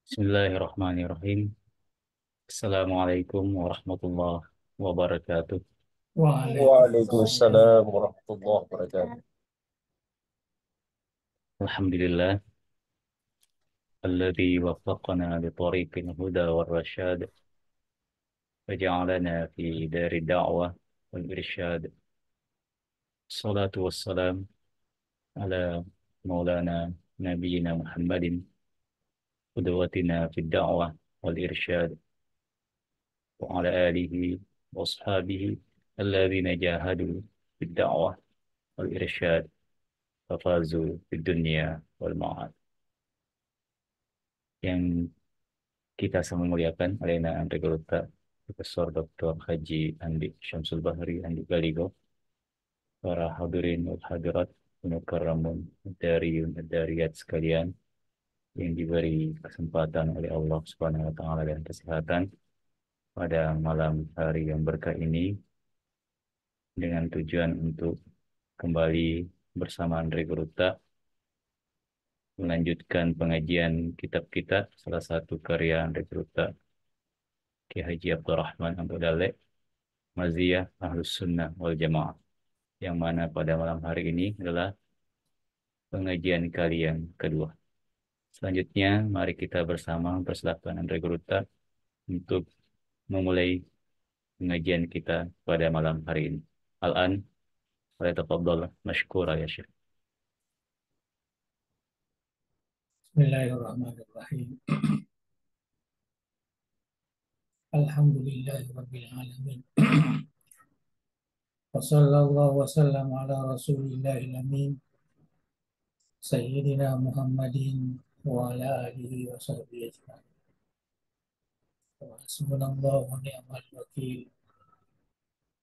Bismillahirrahmanirrahim. Assalamualaikum warahmatullahi wabarakatuh. Waalaikumsalam warahmatullahi wabarakatuh. Alhamdulillah, alladzi waffaqana li tariqil huda war rasyad, waja'alana fi dari da'wah wal irsyad. Salatu wassalam ala maulana nabiyina Muhammadin, qudwatina fid da'wah wal irsyad, wa ala alihi wa ashabihi alladzina jahadu fid da'wah wal irsyad, fafazu fid dunya wal ma'ad. Yang kita sama muliakan Alena Andre Galuta, Profesor Dr. Haji Andi Syamsul Bahri Andi Galigo, para hadirin wal hadirat, mukarramun dariyat sekalian yang diberi kesempatan oleh Allah Subhanahu wa taala dan kesehatan pada malam hari yang berkah ini dengan tujuan untuk kembali bersama Andre Galuta melanjutkan pengajian kitab kita, salah satu karya Andre Galuta Ki Haji Abdurrahman Abdul Dalek, Maziyah Ahlus Sunnah wal Jamaah, yang mana pada malam hari ini adalah pengajian kali yang kedua. Selanjutnya, mari kita bersama persilakan Andre Guruta untuk memulai pengajian kita pada malam hari ini. Al-an, falyatafaddal mashkura ya Syekh. Bismillahirrahmanirrahim. Alhamdulillahirabbil alamin. Wassallallahu wasallam ala Rasulillahil amin Sayyidina Muhammadin wa ala alihi wa sahbihi ajma'in. Wa hasbunallahu wa ni'mal wakil.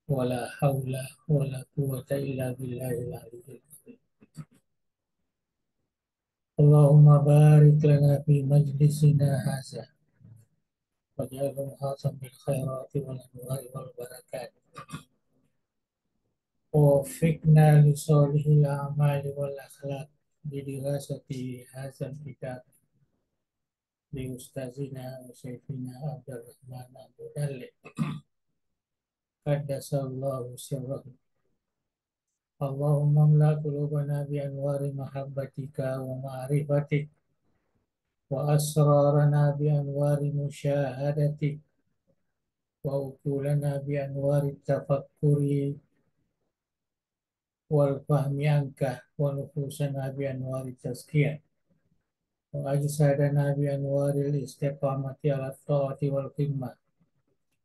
Wa la haula wa la quwwata illa billahil aliyyil azim. Allahumma barik lana fi majlisina hadza waj'alhu khatan bil khairati wal anwari wal barakat. ووفقنا لصالح الأعمال والأخلاق بدراسة هذا الكتاب لأستاذنا وشيخنا عبد الرحمن أبو دلة قدس الله سره. اللهم املأ قلوبنا بأنوار محبتك ومعرفتك وأسرارنا بأنوار مشاهدتك وعقولنا بأنوار التفكر والفهم عنك ونفوسنا بأنوار التزكية وأجسادنا بأنوار الاستقامة على الطاعة والخدمة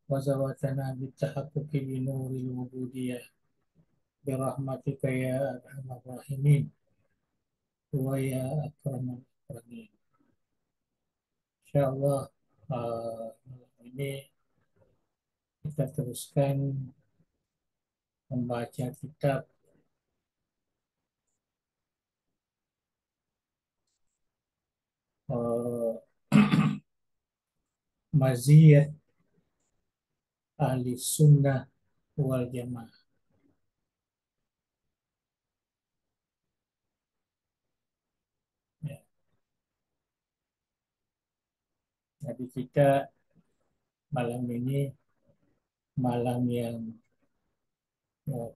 وزواتنا بالتحقق بنور العبودية برحمتك يا أرحم الراحمين ويا أكرم الأكرمين. InsyaAllah malam ini kita teruskan membaca kitab uh, Maziyah Ahli Sunnah wal Jamaah. Ya, jadi kita malam ini malam yang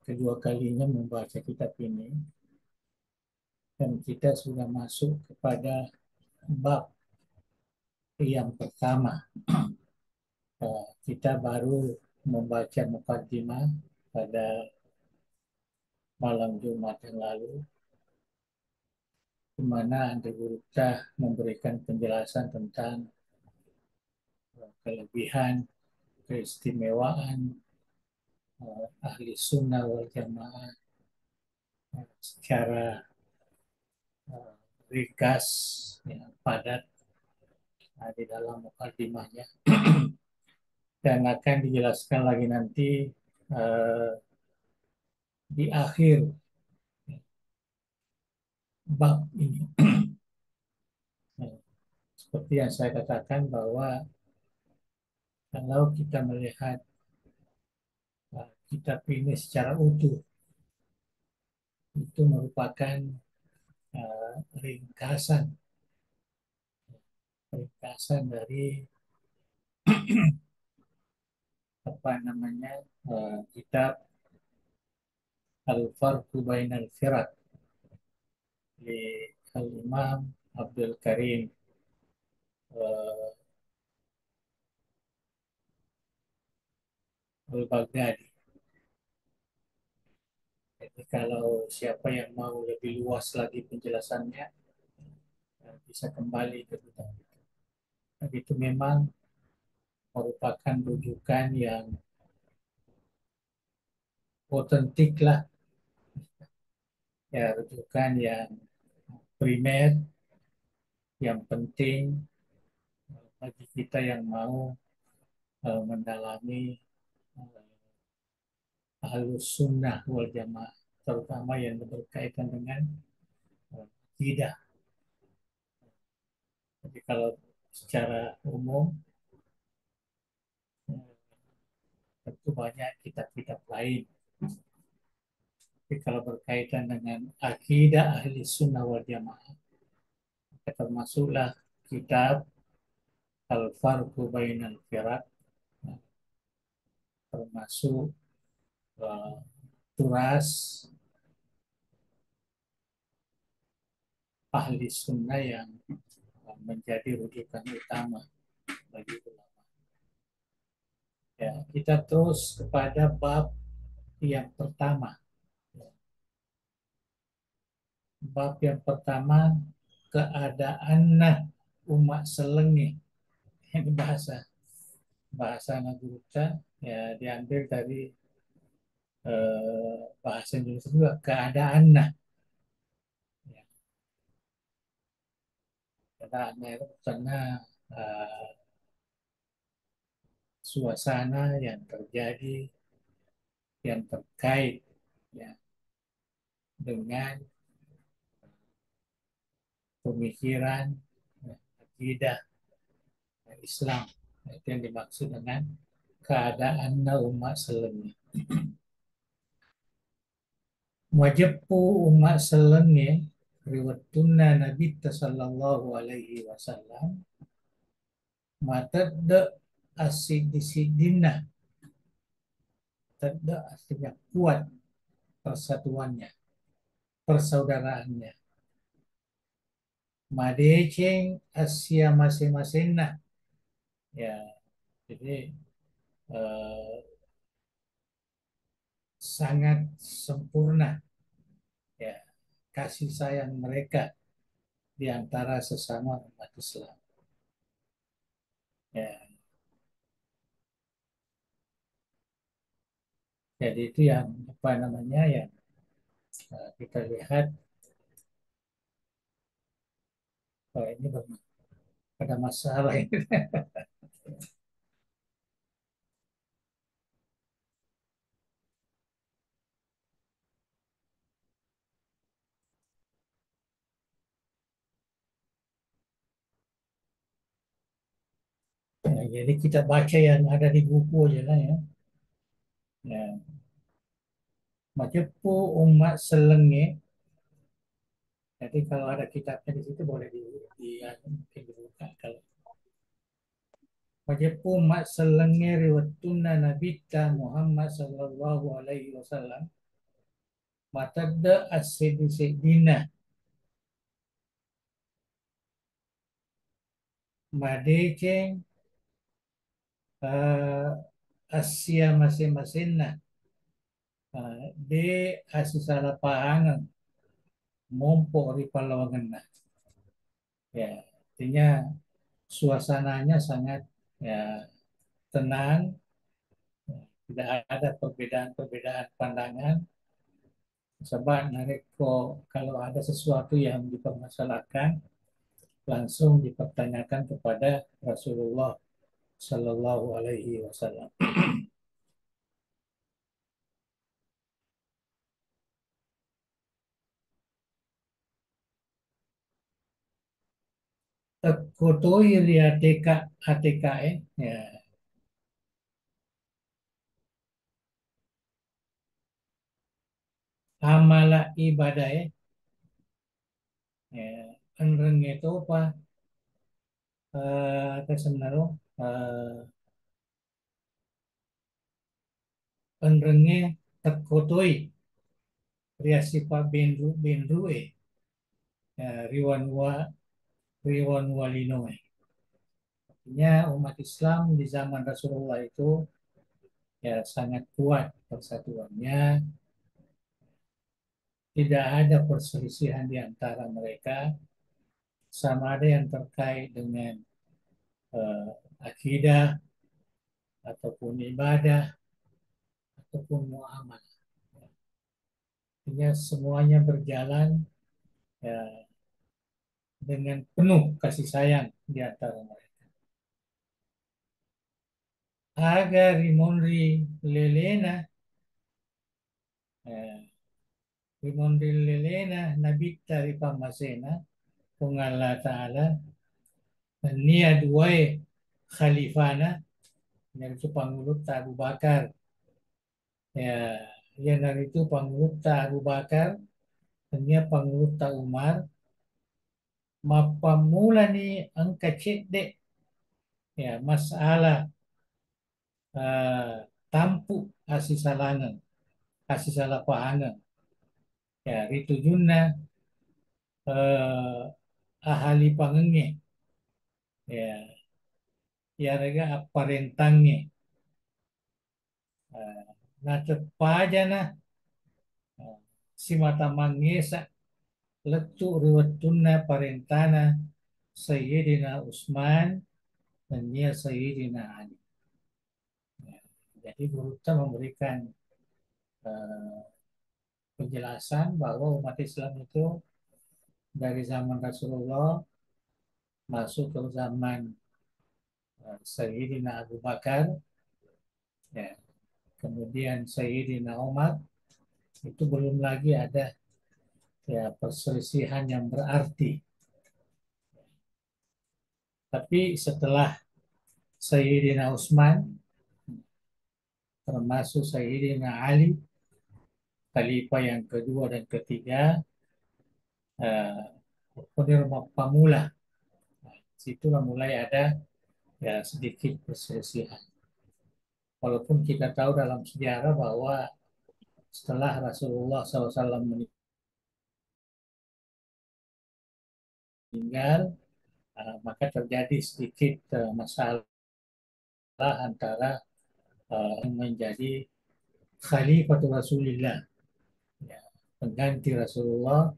kedua kalinya membaca kitab ini dan kita sudah masuk kepada bab yang pertama. Kita baru membaca mukaddimah pada malam Jumat yang lalu, di mana Anda Gurita memberikan penjelasan tentang kelebihan, keistimewaan ahli sunnah wal jamaah secara ringkas, ya, padat di dalam mukaddimahnya dan akan dijelaskan lagi nanti uh, di akhir bab ini. Nah, seperti yang saya katakan bahwa kalau kita melihat kitab ini secara utuh, itu merupakan ringkasan ringkasan dari apa namanya kitab Al-Farqu Bainal Firaq di Al-Imam Abdul Karim eh, Al-Baghdadi. Jadi kalau siapa yang mau lebih luas lagi penjelasannya bisa kembali ke kitab itu. Dan itu memang merupakan rujukan yang otentik lah, ya rujukan yang primer, yang penting bagi kita yang mau mendalami Ahlus Sunnah wal Jamaah, terutama yang berkaitan dengan akidah. Jadi kalau secara umum tentu banyak kitab-kitab lain. Tapi kalau berkaitan dengan akidah ahli sunnah wal jamaah, termasuklah kitab Al-Farqu Bainal Firaq, termasuk uh, turas ahli sunnah yang menjadi rujukan utama bagi ulama. Ya, kita terus kepada bab yang pertama. Bab yang pertama, keadaan umat selengi. Ini bahasa bahasa Nagurita ya diambil dari bahasa Indonesia juga keadaan ya, keadaan itu karena eh, suasana yang terjadi yang terkait ya dengan pemikiran ya, akidah Islam. Itu yang dimaksud dengan keadaan umat selengi. Wajibku umat selengi riwayatuna Nabi sallallahu alaihi wasallam matadda asidisidina tadda artinya kuat persatuannya persaudaraannya madeceng Asia masing-masing ya jadi eh, sangat sempurna ya kasih sayang mereka di antara sesama umat Islam ya jadi itu yang apa namanya ya kita lihat ini ada masalah ini. Ya, jadi kita baca yang ada di buku aja lah ya. Ya, Majepu umat selenge. Jadi kalau ada kitabnya di situ boleh mungkin dibuka kalau Majepu umat selenge riwatuna nabita Muhammad sallallahu alaihi wasallam matadda as-sidi sidina madeceng uh, Asia masing-masing de asisala paangan mompo di Palawangan ya artinya suasananya sangat ya tenang, tidak ada perbedaan-perbedaan pandangan. Sebab nareko kalau ada sesuatu yang dipermasalahkan, langsung dipertanyakan kepada Rasulullah Sallallahu Alaihi Wasallam. Kotoi ATK ATKE ya amala ibadah ya enreng itu apa Ate semenaruh penrenge terkotoi riasipa benru benru riwan wa riwan walinoe. Artinya umat Islam di zaman Rasulullah itu ya sangat kuat persatuannya, tidak ada perselisihan di antara mereka, sama ada yang terkait dengan eh, akidah ataupun ibadah ataupun muamalah. Artinya semuanya berjalan ya, dengan penuh kasih sayang di antara mereka. Agar rimonri lelena, eh, rimonri lelena nabita ripamasena, kung Allah Ta'ala, niya duway khalifana, yaitu Pangulut Abu Bakar. Ya, yan narito Pangulut Abu Bakar, niya Pangulut Umar, mapamula ni ang kachide, ya, masalah tampu asisalangan, asisalapahangan. Ya, rito yun na ahali pangenge. Ya, yaraga aparentangnya. Natepaja na si mata mangesa letu riwatuna parentana Sayyidina Utsman dan dia Sayyidina Ali. Ya, jadi Buruta memberikan eh, penjelasan bahwa umat Islam itu dari zaman Rasulullah masuk ke zaman Sayyidina Abu Bakar, ya, kemudian Sayyidina Umar, itu belum lagi ada ya perselisihan yang berarti. Tapi setelah Sayyidina Utsman, termasuk Sayyidina Ali, khalifah yang kedua dan ketiga, pemula. Situlah mulai ada ya sedikit perselisihan. Walaupun kita tahu dalam sejarah bahwa setelah Rasulullah SAW meninggal, maka terjadi sedikit masalah antara yang menjadi Khalifatul Rasulillah, ya, pengganti Rasulullah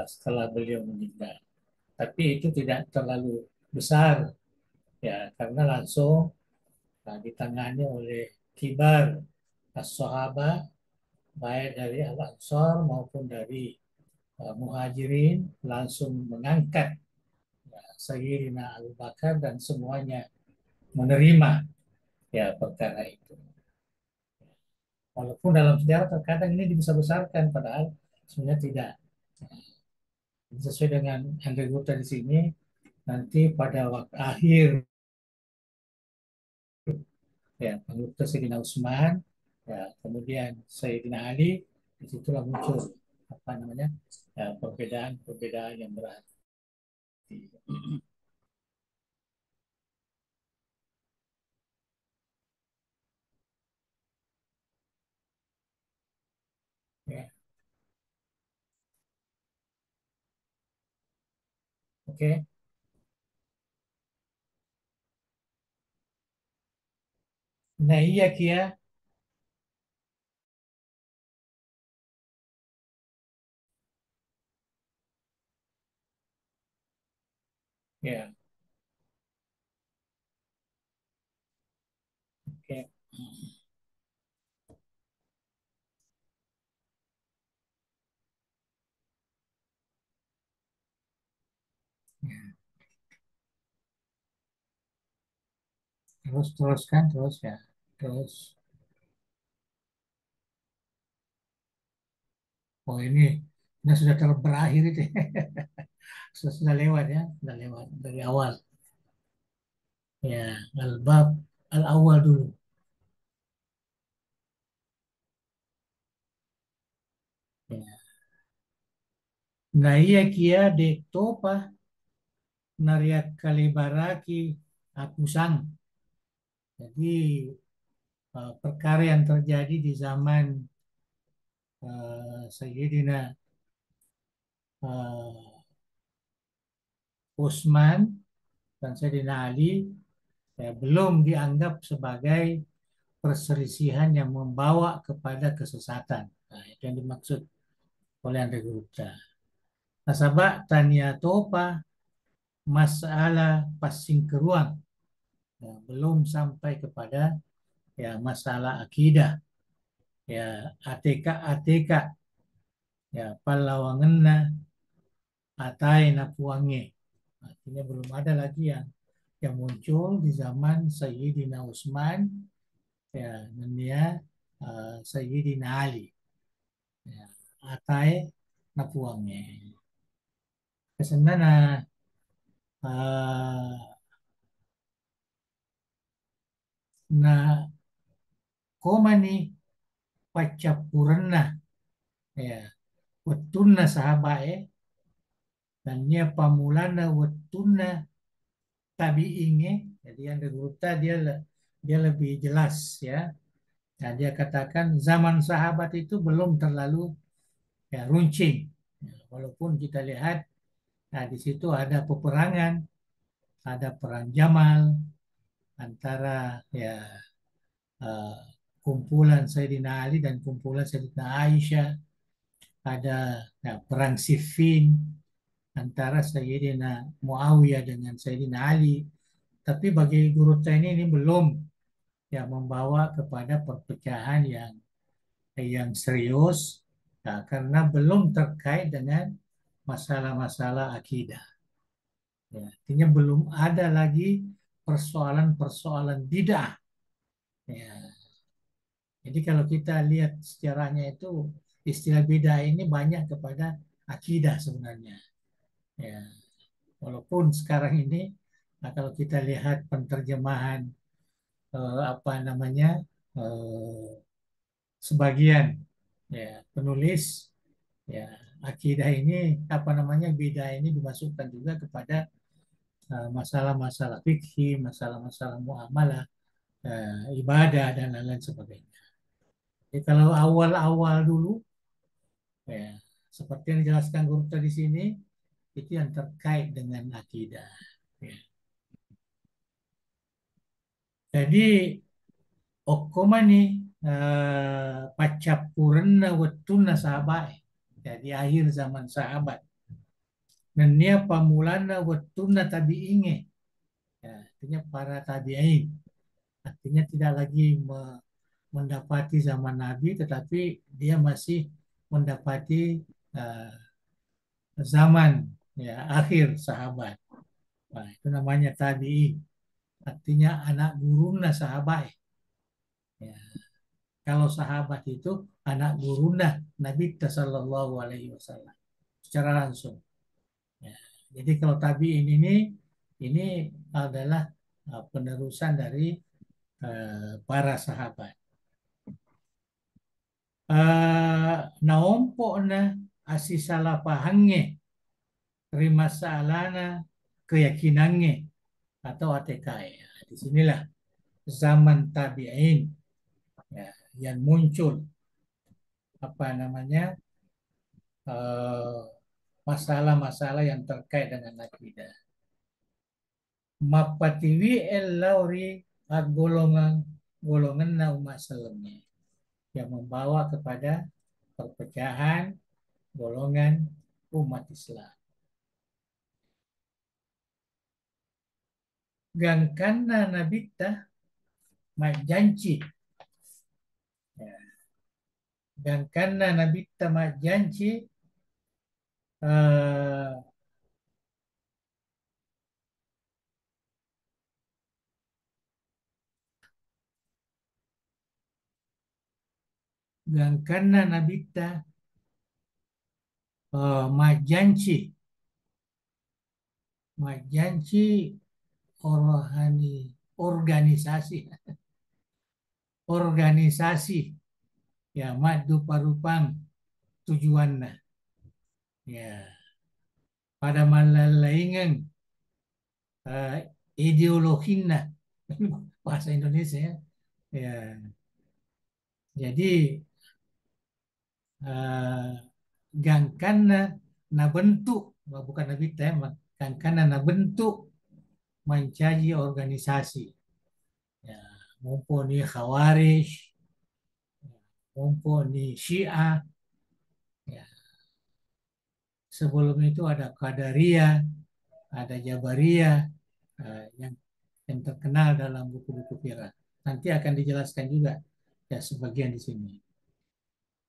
setelah beliau meninggal. Tapi itu tidak terlalu besar, ya, karena langsung ditangani oleh kibar as-sahabah, baik dari al-ansar maupun dari muhajirin, langsung mengangkat Sayyidina Abu Bakar dan semuanya menerima ya perkara itu. Walaupun dalam sejarah terkadang ini dibesar-besarkan, padahal sebenarnya tidak. Sesuai dengan yang dibutuhkan di sini, nanti pada waktu akhir ya anggota Sayyidina Utsman, ya, kemudian Sayyidina Ali, disitulah muncul apa namanya ya, perbedaan-perbedaan yang berarti. Ya, oke. Nah iya Kia, ya, oke. Ya. Terus teruskan terus ya, terus. Oh ini sudah berakhir itu, sudah lewat ya, sudah lewat dari awal. Ya, al-bab al-awal dulu. Ya. Nah iya Kia de topa nariak kalibaraki apusang. Jadi perkara yang terjadi di zaman Sayyidina uh, Utsman dan Sayyidina Ali belum dianggap sebagai perselisihan yang membawa kepada kesesatan. Nah, itu yang dimaksud oleh Andre Gupta. Nasabak tania topa masalah passing keruang, ya, belum sampai kepada ya masalah akidah, ya ATK ya palawangenna atai napuange. Artinya belum ada lagi yang muncul di zaman Sayyidina Utsman ya dia Sayyidina Ali ya, atai napuange. Kesenana na komani pacapurenna ya wetunna sahabae dan nia pamulana wetunna tabiinge. Jadi yang Gurta dia lebih jelas ya. Nah, dia katakan zaman sahabat itu belum terlalu ya runcing. Ya, walaupun kita lihat nah di situ ada peperangan, ada perang Jamal antara ya uh, kumpulan Sayyidina Ali dan kumpulan Sayyidina Aisyah, ada ya, perang Siffin antara Sayyidina Muawiyah dengan Sayyidina Ali. Tapi bagi guru ini belum ya membawa kepada perpecahan yang serius ya, karena belum terkait dengan masalah-masalah akidah. Ya, artinya belum ada lagi persoalan-persoalan bidah. Ya, jadi kalau kita lihat sejarahnya itu istilah bidah ini banyak kepada akidah sebenarnya. Ya, walaupun sekarang ini, nah kalau kita lihat penterjemahan apa namanya sebagian ya penulis ya akidah ini apa namanya bidah ini dimasukkan juga kepada masalah-masalah fikih, masalah-masalah muamalah, ibadah dan lain-lain sebagainya. Jadi kalau awal-awal dulu ya seperti yang dijelaskan guru di sini itu yang terkait dengan akidah. Ya. Jadi Okomani pacapurna wetuna sahabat. Jadi akhir zaman sahabat. Nenia pamulana wetuna tabi'inge. Ya, artinya para tabi'in. Artinya tidak lagi mendapati zaman Nabi, tetapi dia masih mendapati uh, zaman ya akhir sahabat. Nah, itu namanya tabi'in. Artinya anak guruna sahabat. Ya. Kalau sahabat itu anak guruna Nabi Sallallahu Alaihi Wasallam secara langsung. Ya. Jadi kalau tabiin ini adalah penerusan dari para sahabat. Naompo na asisalah pahange terima salana keyakinannya atau ATK. Ya. Disinilah zaman tabiin ya, yang muncul apa namanya masalah-masalah yang terkait dengan akidah. Mapatiwi el lauri golongan golongan umat selemnya yang membawa kepada perpecahan golongan umat Islam. Gangkana nabita majanci. Ya. Gangkana nabita majanci gangkana nabita majanci majanci rohani organisasi organisasi ya madu parupang tujuannya ya pada malalaingan eh, ideologina bahasa Indonesia ya. Ya, jadi eh, gangkana na bentuk, bukan na bita ya, gangkana na bentuk mencaji organisasi. Ya, mumpuni Khawarij, mumpuni Syiah, ya. Sebelum itu ada Qadariyah, ada Jabariyah, yang terkenal dalam buku-buku Firaq. Nanti akan dijelaskan juga ya sebagian di sini.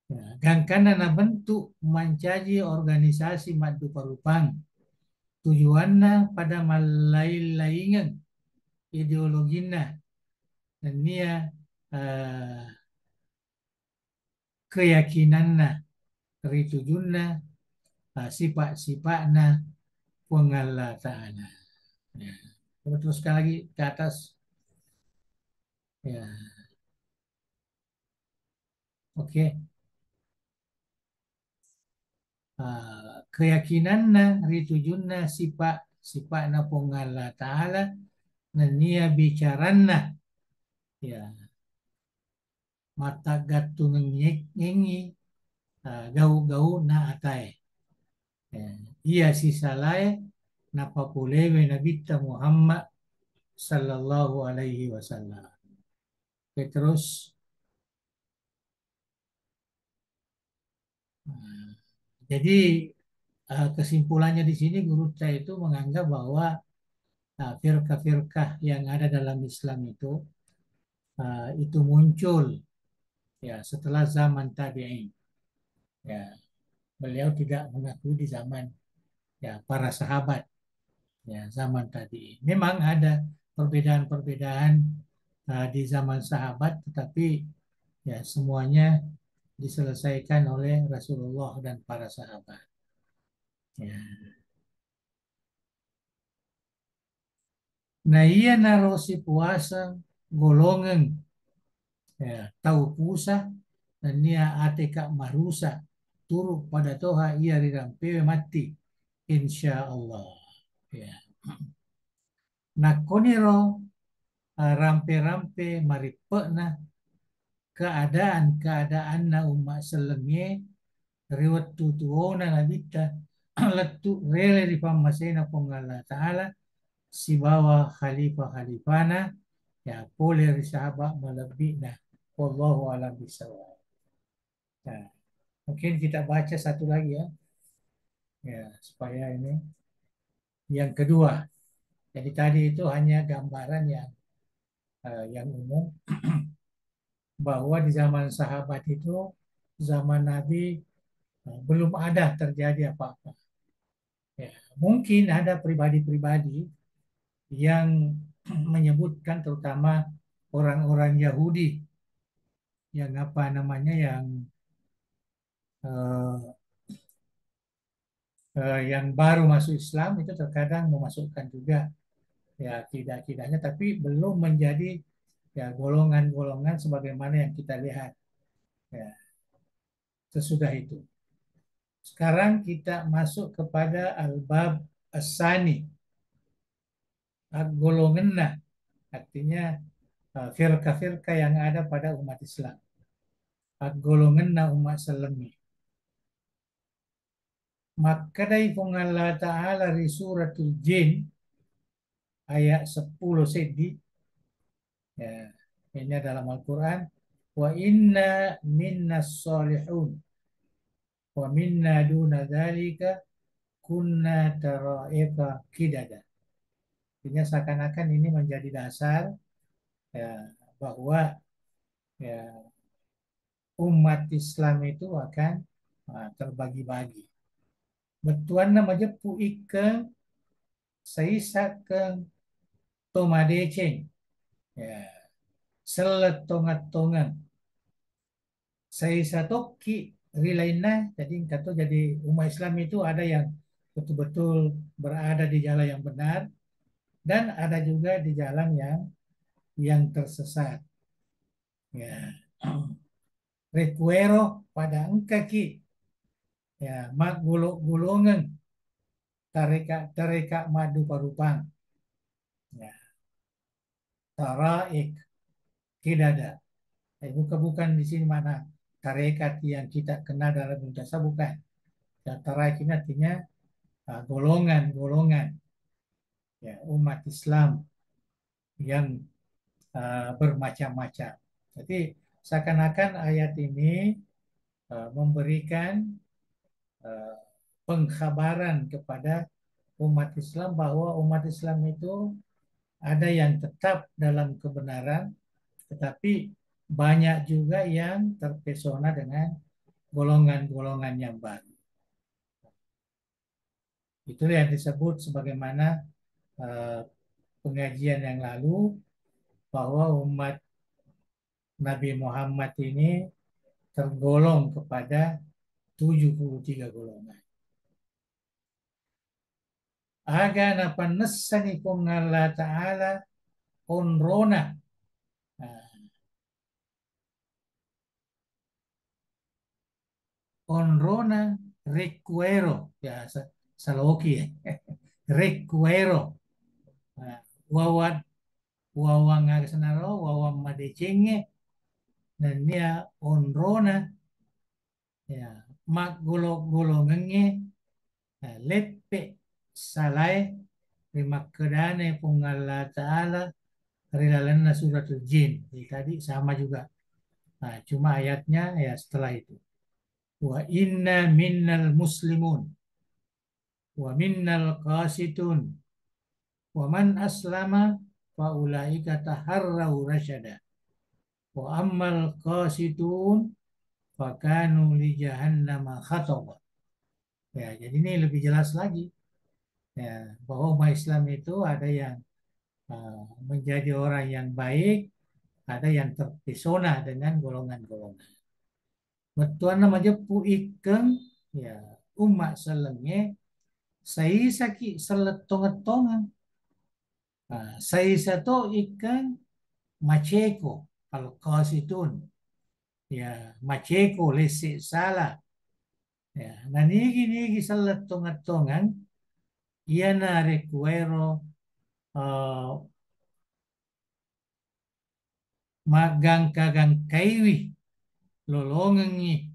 Ya, gangkana na bentuk mencaji organisasi madu parupang tujuannya pada malain-laingan ideologina dan nia eh, keyakinanna ritujunna sifat-sifatna pengallah ta'ala. Ya. Teruskan lagi ke atas. Ya, oke. Keyakinanna ritujunna sifat-sifatna pengallah ta'ala dan nia bicaranna ya mata gatung ngengi gau-gau na atai. Ya. Ia sisalai napapulewe nabita Muhammad sallallahu alaihi wasallam. Oke, terus jadi kesimpulannya di sini guru saya itu menganggap bahwa firqah-firqah yang ada dalam Islam itu muncul ya setelah zaman tabi'in. Ya, beliau tidak mengakui di zaman ya para sahabat ya zaman tadi. Memang ada perbedaan-perbedaan di zaman sahabat, tetapi ya semuanya diselesaikan oleh Rasulullah dan para sahabat. Ya. Nah iya narosi puasa golongan ya, tahu puasa dan nia atika marusa turu pada toha ia rirampewe mati insya Allah. Ya. Nah koniro rampe-rampe maripena keadaan na umat selenge riwat tutuona nabita letu rele di pamasena pengala ta'ala si bawah khalifah-khalifana ya boleh sahabat melebih nah wallahu alam bisawab. Nah, mungkin kita baca satu lagi ya. Ya, supaya ini yang kedua. Jadi tadi itu hanya gambaran yang umum bahwa di zaman sahabat itu zaman Nabi belum ada terjadi apa-apa. Ya, mungkin ada pribadi-pribadi yang menyebutkan terutama orang-orang Yahudi yang apa namanya eh, yang baru masuk Islam itu terkadang memasukkan juga ya tidak-tidaknya tapi belum menjadi ya golongan-golongan sebagaimana yang kita lihat ya sesudah itu. Sekarang kita masuk kepada al-bab as-sani golongan artinya firqa-firqa yang ada pada umat Islam. Golongan umat selemi. Maka dari Allah Ta'ala di suratul Jin ayat 10 sedi ya, ini dalam Al-Quran wa inna minna salihun wa minna duna dzalika kunna tara'iqa qidada. Artinya seakan-akan ini menjadi dasar ya, bahwa ya, umat Islam itu akan terbagi-bagi. Betuan nama jepu ike saisa ke tomadeceng ya seletongat-tongan saisa toki rilaina jadi kata jadi umat Islam itu ada yang betul-betul berada di jalan yang benar dan ada juga di jalan yang tersesat ya recuero pada engkaki ya mak gulungan tareka tareka madu parupang Ya, taraik, tidak ada. Bukan di sini mana tarekat yang kita kenal dalam dunia bukan. Ya, taraik ini artinya golongan-golongan ya umat Islam yang bermacam-macam. Jadi seakan-akan ayat ini memberikan uh, pengkhabaran kepada umat Islam bahwa umat Islam itu ada yang tetap dalam kebenaran, tetapi banyak juga yang terpesona dengan golongan-golongan yang baru. Itulah yang disebut sebagaimana uh, pengajian yang lalu bahwa umat Nabi Muhammad ini tergolong kepada 73 golongan. Agana panessanikum Allah Ta'ala onrona. Nah, onrona recuero. Ya, saloki ya. Recuero. Nah, wawat wawang asanaro, wawang madecenge. Dan dia onrona. Ya, mak golongannya lepe salai lima kedane pung Allah Ta'ala rilalanna suratul jin. Jadi tadi sama juga. Nah, cuma ayatnya ya setelah itu. Wa inna minnal muslimun wa minnal qasitun wa man aslama fa ulaika taharrau rasyada wa ammal qasitun fa kanu li jahannama khataba. Ya, jadi ini lebih jelas lagi ya bahwa umat Islam itu ada yang menjadi orang yang baik, ada yang terpesona dengan golongan-golongan. Betuan nama jepu ikeng ya umat selenge saya sakit seletongan. Saya satu ikan maceko kalau kasitun ya maceko lesi salah ya nah nigi seletongan ia na recuero uh, magang kagang kaiwi lolongengi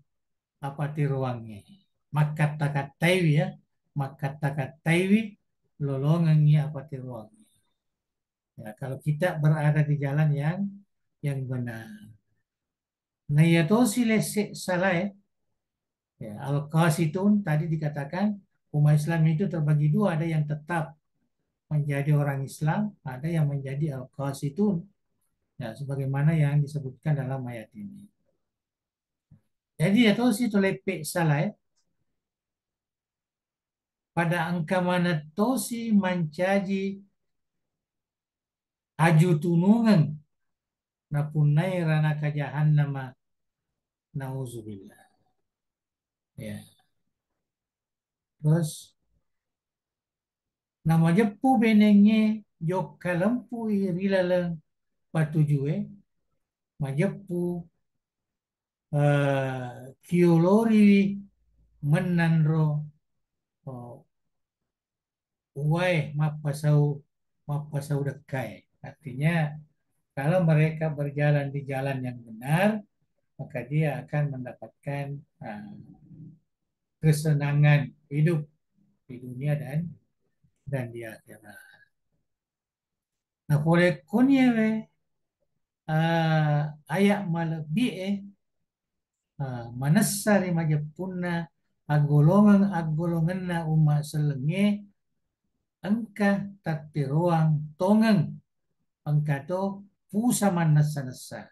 apa tiruangi makat takat taiwi ya makat takat taiwi lolongengi apa tiruangi. Ya, kalau kita berada di jalan yang benar. Nah, ya toh si lesek salah ya. Ya, al-qasitun tadi dikatakan umat Islam itu terbagi dua, ada yang tetap menjadi orang Islam, ada yang menjadi al-qasitun. Ya, sebagaimana yang disebutkan dalam ayat ini. Jadi ya toh si to lepek salah ya. Pada angka mana toh si mencaji aju tunungan napunai rana kajahan nama nauzubillah. Ya. Terus nama jepu benenge jok kalempu rilaleng patujue majepu kiolori menanro uh, uai mapasau dekai. Artinya kalau mereka berjalan di jalan yang benar maka dia akan mendapatkan uh, kesenangan hidup di dunia dan di akhirat. Nah, boleh kunyewe ayak malebih manasari majapunna agolongan na umat selenge engka tati ruang tongeng engka to pusa manasa-nasa.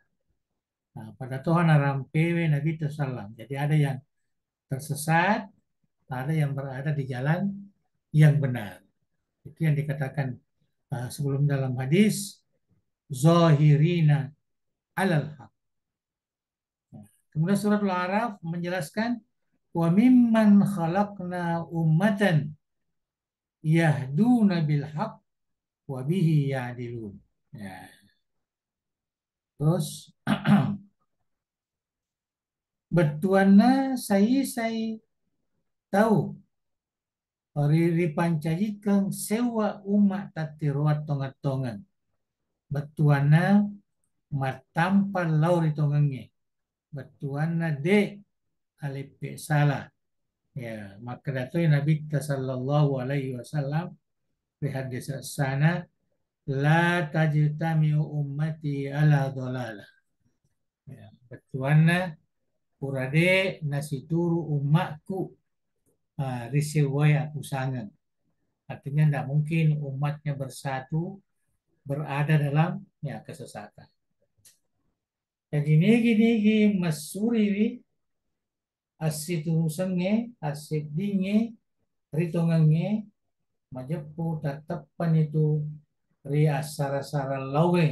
Nah, pada Tuhan arampewe Nabi Sallam. Jadi ada yang tersesat, ada yang berada di jalan yang benar. Itu yang dikatakan sebelum dalam hadis zahirina alal haq. Kemudian surat Al-A'raf menjelaskan wa mimman khalaqna ummatan yahduna bil haq wa bihi ya'dilun. Ya. Terus betuana saya tahu Riri pancajikeng sewa umat tatiruat tongat-tongan. Betuana matampan lauri tongengnya. Betuana de alipe salah. Ya, maka datoi Nabi sallallahu alaihi wasallam di hadis sana la tajtamiu ummati ala dhalalah. Ya, betuana purade nasi turu umatku risewai aku sangat. Artinya tidak mungkin umatnya bersatu berada dalam ya kesesatan. Jadi gini masuri asit urusannya asit dinge ritongannya majepu tatapan itu ri asara-sara lawe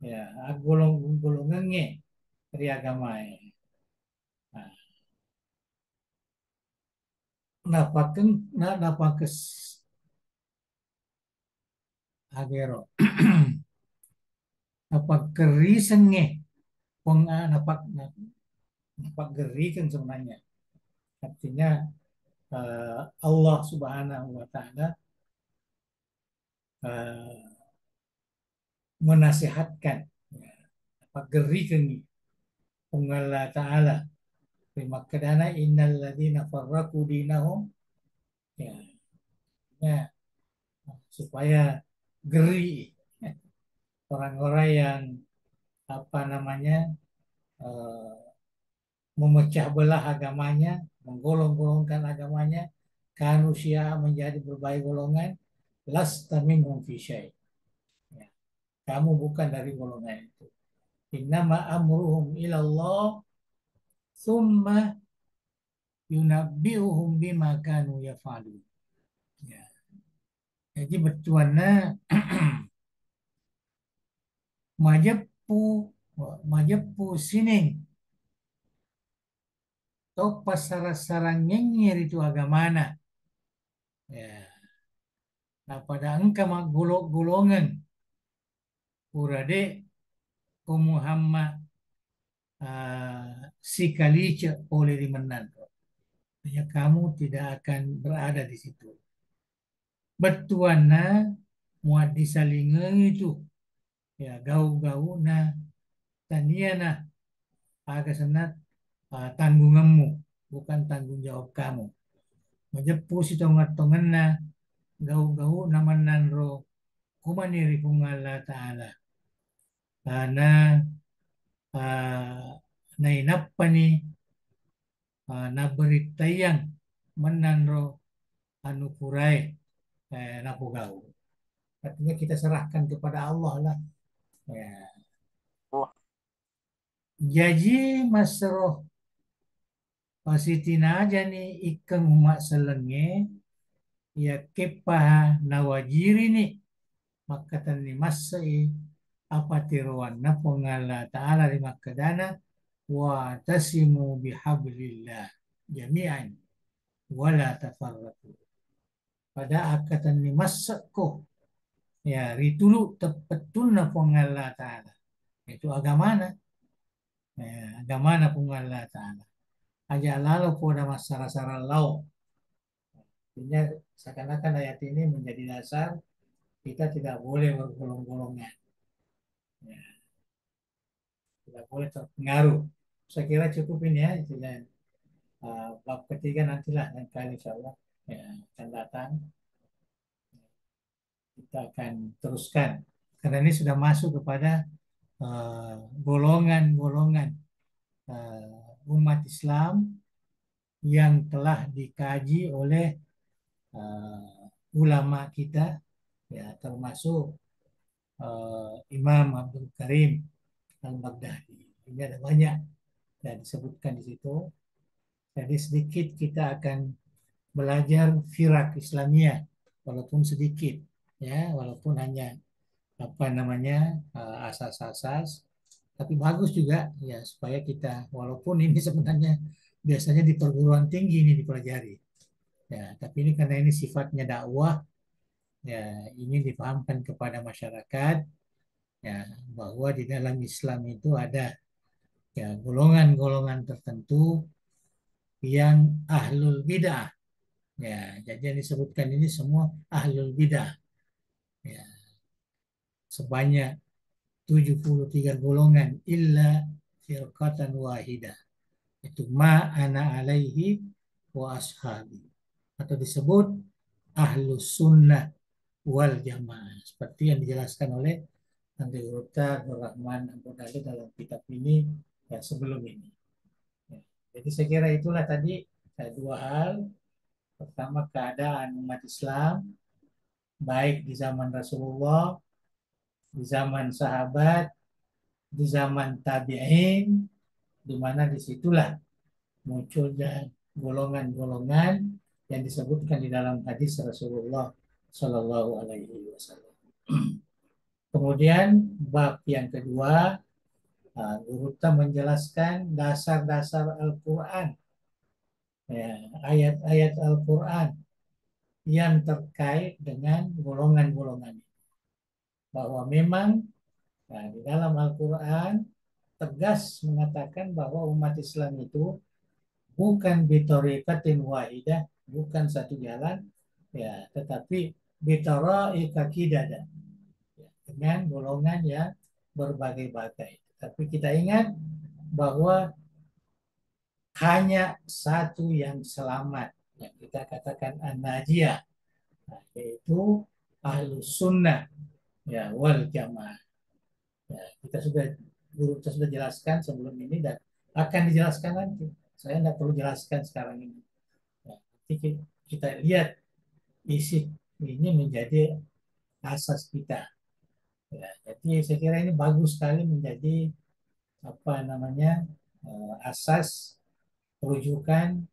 ya golongannya ri agama nah, napaken napakes agero napak kerisenge peng napak napak geri kan sebenarnya artinya Allah Subhanahu wa taala uh, menasihatkan ya, napak geri kan Allah taala terima kedana innal ladina farraqu dinahum ya, ya supaya geri orang-orang yang apa namanya eh, memecah belah agamanya, menggolong-golongkan agamanya, manusia menjadi berbagai golongan, lasta minhum fi syai. Ya, kamu bukan dari golongan itu. Innama amruhum ilallah thumma yunabbi'uhum bima kanu yaf'alun. Ya. Jadi betuana majepu majepu sining topas sarang nyenyir itu agamana. Ya. Nah pada engkau golongan urade ko Muhammad si kalice oleh dimenan. Ya, kamu tidak akan berada di situ. Betuana muat disalingeng itu ya gau-gau na taniana agak senat tanggunganmu bukan tanggung jawab kamu. Majepu si tongat-tongan na gau-gau namanan ro kumaniri kung Allah Ta'ala. Karena nainapa ni naberitayang menanro anu kurai napugau. Artinya kita serahkan kepada Allah lah. Ya. Jadi masroh pasitina aja nih ikeng umat selenge ya kepah nawajiri nih maka tani masai apa tiruan na pengala ta'ala di makadana wa tasimu bihablillah jami'an wala tafarraqu pada akatan ni masakko ya ritulu tepetun na pengala ta'ala itu agama na ya, agama na pengala ta'ala aja lalu pada masyarakat lau artinya seakan-akan ayat ini menjadi dasar kita tidak boleh bergolong-golongan ya, tidak boleh terpengaruh saya kira cukup ini ya itu dan bab ketiga nantilah lain kali insya Allah ya, akan datang kita akan teruskan karena ini sudah masuk kepada golongan-golongan umat Islam yang telah dikaji oleh ulama kita ya termasuk Imam Abdul Karim Al-Baghdadi. Ini ada banyak yang disebutkan di situ. Jadi sedikit kita akan belajar firak Islamiyah walaupun sedikit ya walaupun hanya apa namanya asas-asas tapi bagus juga ya supaya kita walaupun ini sebenarnya biasanya di perguruan tinggi ini dipelajari ya tapi ini karena ini sifatnya dakwah ya ingin dipahamkan kepada masyarakat ya bahwa di dalam Islam itu ada ya golongan-golongan tertentu yang ahlul bid'ah Ya, jadi yang disebutkan ini semua ahlul bidah. Ya, sebanyak 73 golongan illa firqatan wahidah. Itu ma ana alaihi wa ashabi. Atau disebut ahlus sunnah wal jamaah. Seperti yang dijelaskan oleh Andi Gupta, Nur Rahman, Abu Dali dalam kitab ini ya sebelum ini. Ya. Jadi saya kira itulah tadi dua hal. Pertama keadaan umat Islam baik di zaman Rasulullah, di zaman sahabat, di zaman tabi'in, di mana disitulah munculnya golongan-golongan yang disebutkan di dalam hadis Rasulullah Shallallahu Alaihi Wasallam. Kemudian bab yang kedua, Guru menjelaskan dasar-dasar Al-Quran, ya, ayat-ayat Al-Quran yang terkait dengan golongan-golongan, bahwa memang di dalam Al-Quran tegas mengatakan bahwa umat Islam itu bukan bitorikatin wahidah, bukan satu jalan, ya, tetapi bitaraika kidada, ya, dengan golongan yang berbagai-bagai. Tapi kita ingat bahwa hanya satu yang selamat, yang kita katakan an-najiyah, yaitu ahlus sunnah ya wal jamaah. Ya, kita sudah jelaskan sebelum ini dan akan dijelaskan nanti. Saya tidak perlu jelaskan sekarang ini. Ya, nanti kita lihat isi ini menjadi asas kita. Ya, jadi saya kira ini bagus sekali menjadi apa namanya asas rujukan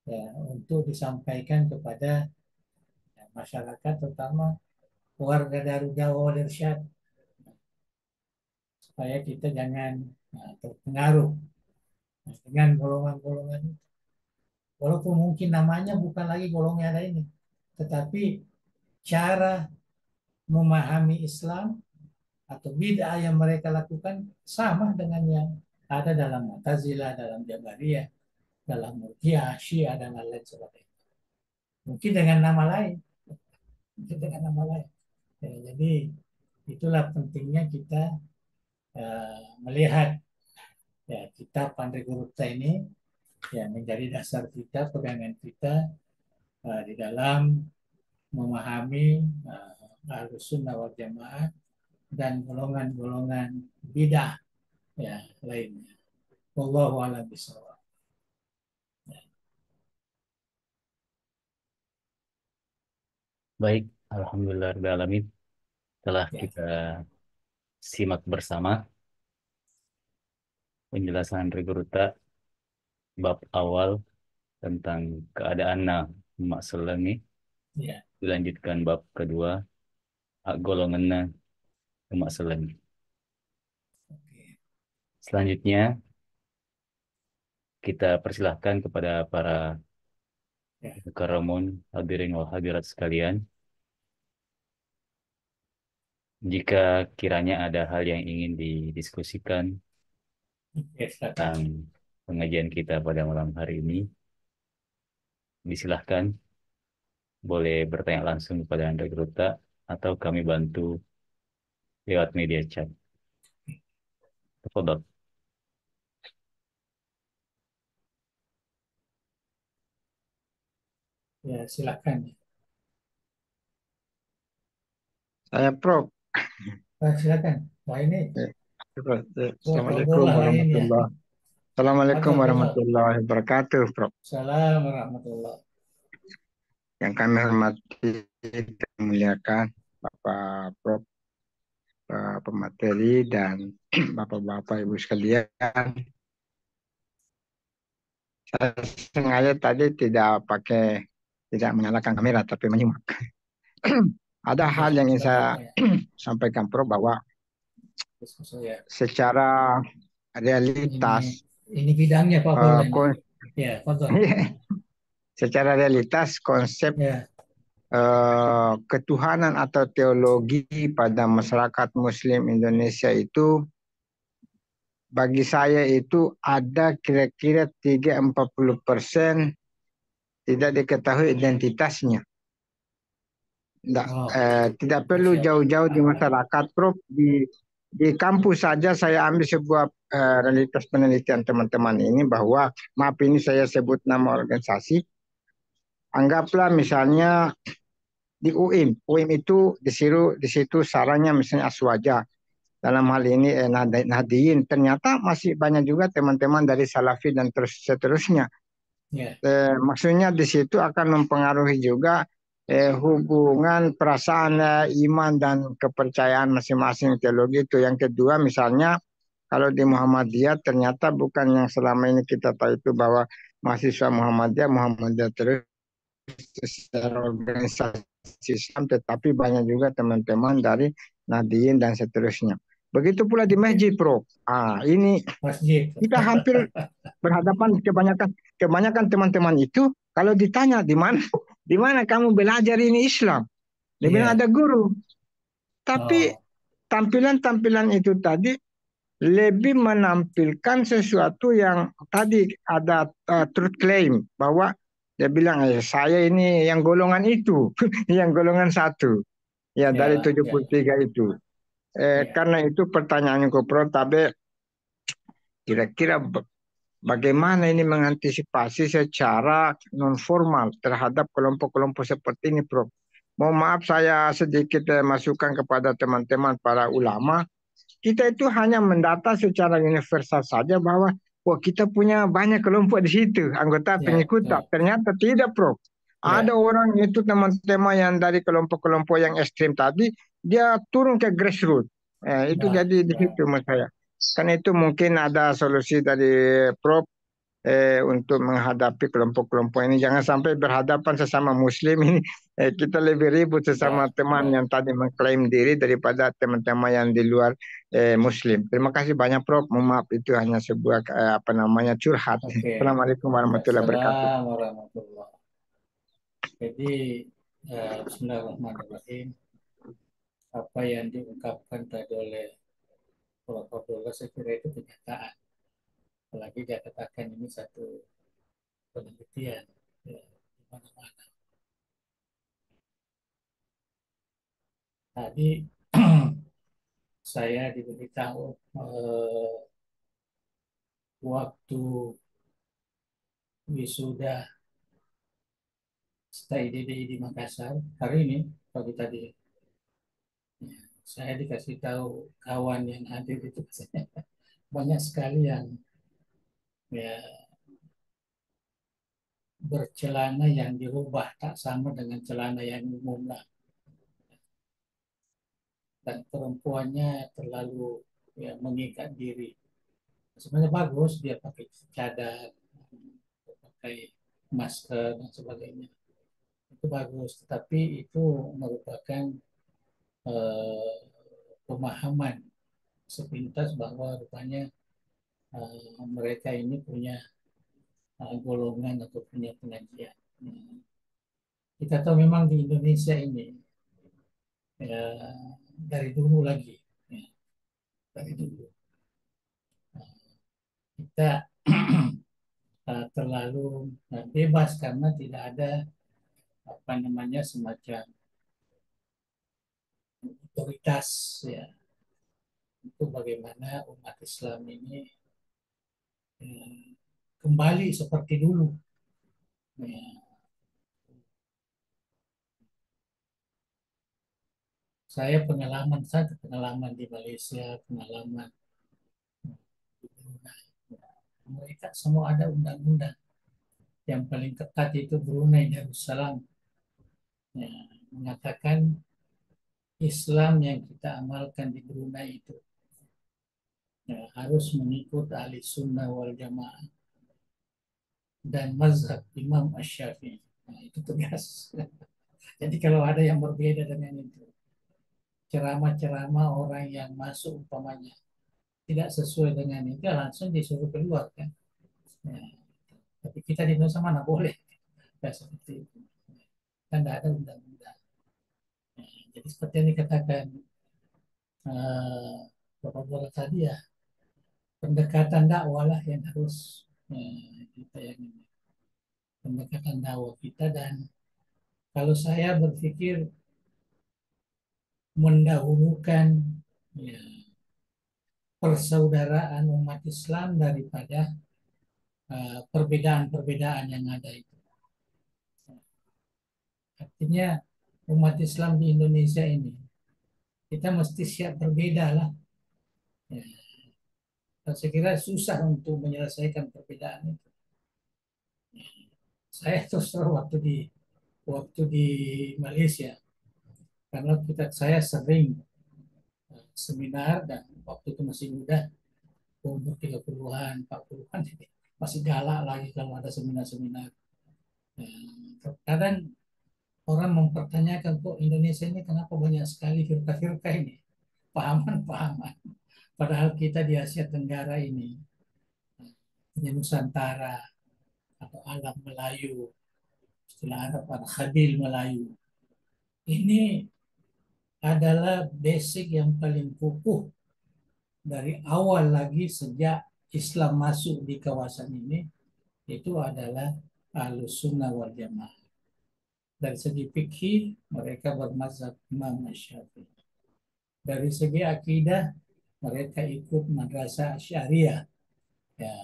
ya, untuk disampaikan kepada ya, masyarakat, terutama warga Darudawa wal Irsyad, supaya kita jangan terpengaruh dengan golongan-golongan. Walaupun mungkin namanya bukan lagi golongan ada ini, tetapi cara memahami Islam atau bid'ah yang mereka lakukan sama dengan yang ada dalam Mu'tazilah, dalam Jabariyah, dalam Murji'ah, Syiah, dan lain-lain sebagainya. Mungkin dengan nama lain, mungkin dengan nama lain. Ya, jadi itulah pentingnya kita melihat ya kitab Pandai Gurupta ini ya menjadi dasar kita, pegangan kita di dalam memahami Ahlus Sunnah wal Jamaah dan golongan-golongan bidah ya lainnya. Wallahu a'lam bishawab. Baik, alhamdulillah telah Ya, kita simak bersama penjelasan Regruta bab awal tentang keadaan Mak Selengi, ya, dilanjutkan bab kedua hak golongan Mak Selengi. oke. Selanjutnya kita persilahkan kepada para Ya, mukarramun hadirin wal hadirat sekalian, jika kiranya ada hal yang ingin didiskusikan oke, silakan. tentang pengajian kita pada malam hari ini, disilahkan boleh bertanya langsung kepada Anda Gruta atau kami bantu lewat media chat. Tafadhol. Ya, silakan. Saya Prof. Silakan. Wah ini, Assalamualaikum Fadullah lain ya. warahmatullahi Assalamualaikum Fadul, Fadul. warahmatullahi wabarakatuh, Prof. Salam warahmatullah. Yang kami hormati dan muliakan Bapak Prof, pemateri dan Bapak-bapak Ibu sekalian. Saya sengaja tadi tidak menyalakan kamera tapi menyimak. Ada Oke, hal yang ingin tidak saya apa-apa ya. sampaikan, Prof, bahwa Diskusi ya. secara Ini realitas ini bidangnya Pak Abdullah ini. kon- Ya, Fadul. secara realitas konsep Ya, ketuhanan atau teologi pada masyarakat Muslim Indonesia itu bagi saya itu ada kira-kira 30-40% tidak diketahui identitasnya. Oh, Tidak perlu Masya Allah. jauh-jauh di masyarakat, Prof. Di kampus saja saya ambil sebuah realitas penelitian teman-teman ini bahwa, maaf ini saya sebut nama organisasi, anggaplah misalnya di UIM. UIM itu di situ sarangnya misalnya Aswaja. Dalam hal ini Nahdiyin. Ternyata masih banyak juga teman-teman dari Salafi dan seterusnya. Ya, Maksudnya di situ akan mempengaruhi juga hubungan perasaan iman dan kepercayaan masing-masing teologi itu. Yang kedua misalnya kalau di Muhammadiyah ternyata bukan yang selama ini kita tahu itu bahwa mahasiswa Muhammadiyah terus secara organisasi Islam, tetapi banyak juga teman-teman dari Nahdiyin dan seterusnya. Begitu pula di oke. masjid, Bro. Ini Masjid. kita hampir berhadapan kebanyakan teman-teman itu kalau ditanya di mana kamu belajar ini Islam, dia bilang Iya. ada guru. Tapi Oh, tampilan-tampilan itu tadi lebih menampilkan sesuatu yang tadi ada truth claim bahwa dia bilang saya ini yang golongan itu, yang golongan satu, ya dari ya, ya, 73 itu. ya. Karena itu pertanyaan Kopro, tapi kira-kira bagaimana ini mengantisipasi secara non formal terhadap kelompok-kelompok seperti ini, Prof? Mohon maaf saya sedikit masukan kepada teman-teman para ulama. Kita itu hanya mendata secara universal saja bahwa wah kita punya banyak kelompok di situ, anggota Ya, pengikut. betul. Ternyata tidak, Prof. Ada Ya, orang itu teman-teman yang dari kelompok-kelompok yang ekstrim tadi, dia turun ke grassroots. Itu nah, jadi di nah. situ mas saya. Kan itu mungkin ada solusi dari Prof untuk menghadapi kelompok-kelompok ini. Jangan sampai berhadapan sesama Muslim ini kita lebih ribut sesama Ya, teman ya. yang tadi mengklaim diri daripada teman-teman yang di luar Muslim. Terima kasih banyak, Prof. Mohon maaf itu hanya sebuah apa namanya curhat. Oke. Assalamualaikum warahmatullahi wabarakatuh. Waalaikumsalam warahmatullahi. Jadi, Bismillahirrahmanirrahim. Apa yang diungkapkan tadi oleh Prof. Abdullah, saya kira itu kenyataan. Apalagi dia katakan ini satu penelitian, ya, di mana-mana. Tadi saya diberitahu waktu wisuda stay di Makassar hari ini, pagi tadi, ya, saya dikasih tahu kawan yang hadir itu banyak sekali yang ya bercelana yang dirubah tak sama dengan celana yang umum lah, dan perempuannya terlalu ya mengikat diri. Sebenarnya bagus dia pakai cadar, pakai masker dan sebagainya, itu bagus, tetapi itu merupakan eh, pemahaman sepintas bahwa rupanya mereka ini punya golongan atau punya pengajian. Kita tahu memang di Indonesia ini ya, dari dulu lagi, ya, dari dulu kita terlalu bebas karena tidak ada apa namanya semacam otoritas, ya, itu bagaimana umat Islam ini kembali seperti dulu. Ya, saya pengalaman di Malaysia, pengalaman di Brunei. Ya, mereka semua ada undang-undang. Yang paling ketat itu Brunei Darussalam, ya, mengatakan Islam yang kita amalkan di Brunei itu ya, harus mengikut ahli sunnah wal jamaah dan mazhab Imam Ash-Syafi'i. Nah, itu tegas. Jadi kalau ada yang berbeda dengan itu, ceramah-ceramah orang yang masuk umpamanya tidak sesuai dengan itu, ya langsung disuruh keluar kan. Ya, tapi kita di Indonesia mana boleh ya, seperti itu. Kan tidak ada undang-undang. Ya, jadi seperti yang dikatakan Bapak Bola tadi, ya, pendekatan dakwah lah yang harus kita yang ini. pendekatan dakwah kita. Dan kalau saya berpikir mendahulukan ya, persaudaraan umat Islam daripada perbedaan-perbedaan yang ada itu. Artinya umat Islam di Indonesia ini kita mesti siap berbeda lah. Ya. Dan saya kira susah untuk menyelesaikan perbedaan itu. Saya terus terang waktu di Malaysia, karena saya sering seminar, dan waktu itu masih muda, umur 30-an, 40-an, jadi masih galak lagi kalau ada seminar-seminar. Kadang orang mempertanyakan, kok Indonesia ini kenapa banyak sekali firqah-firqah ini, pahaman-pahaman. Padahal kita di Asia Tenggara ini, di Nusantara, atau alam Melayu, istilah Arab, Khabil Melayu. Ini adalah basic yang paling kukuh dari awal lagi sejak Islam masuk di kawasan ini, itu adalah Ahlus Sunnah wal Jamaah. Dari segi fikih mereka bermazhab Imam Syafi'i. Dari segi akidah mereka ikut madrasah Syariah ya,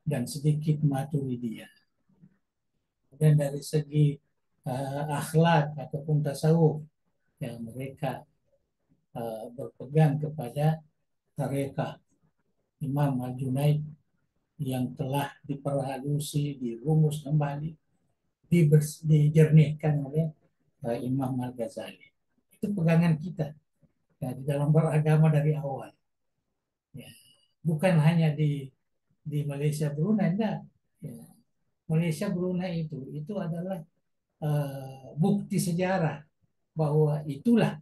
dan sedikit Maturidiyah. Dan dari segi akhlak ataupun tasawuf, yang mereka berpegang kepada tarekah Imam Al-Junaid yang telah diperhalusi, dirumus kembali, dijernihkan oleh Imam Al-Ghazali. Itu pegangan kita ya, di dalam beragama dari awal. Ya. Bukan hanya di Malaysia Brunei, enggak. Ya. Malaysia Brunei itu adalah bukti sejarah bahwa itulah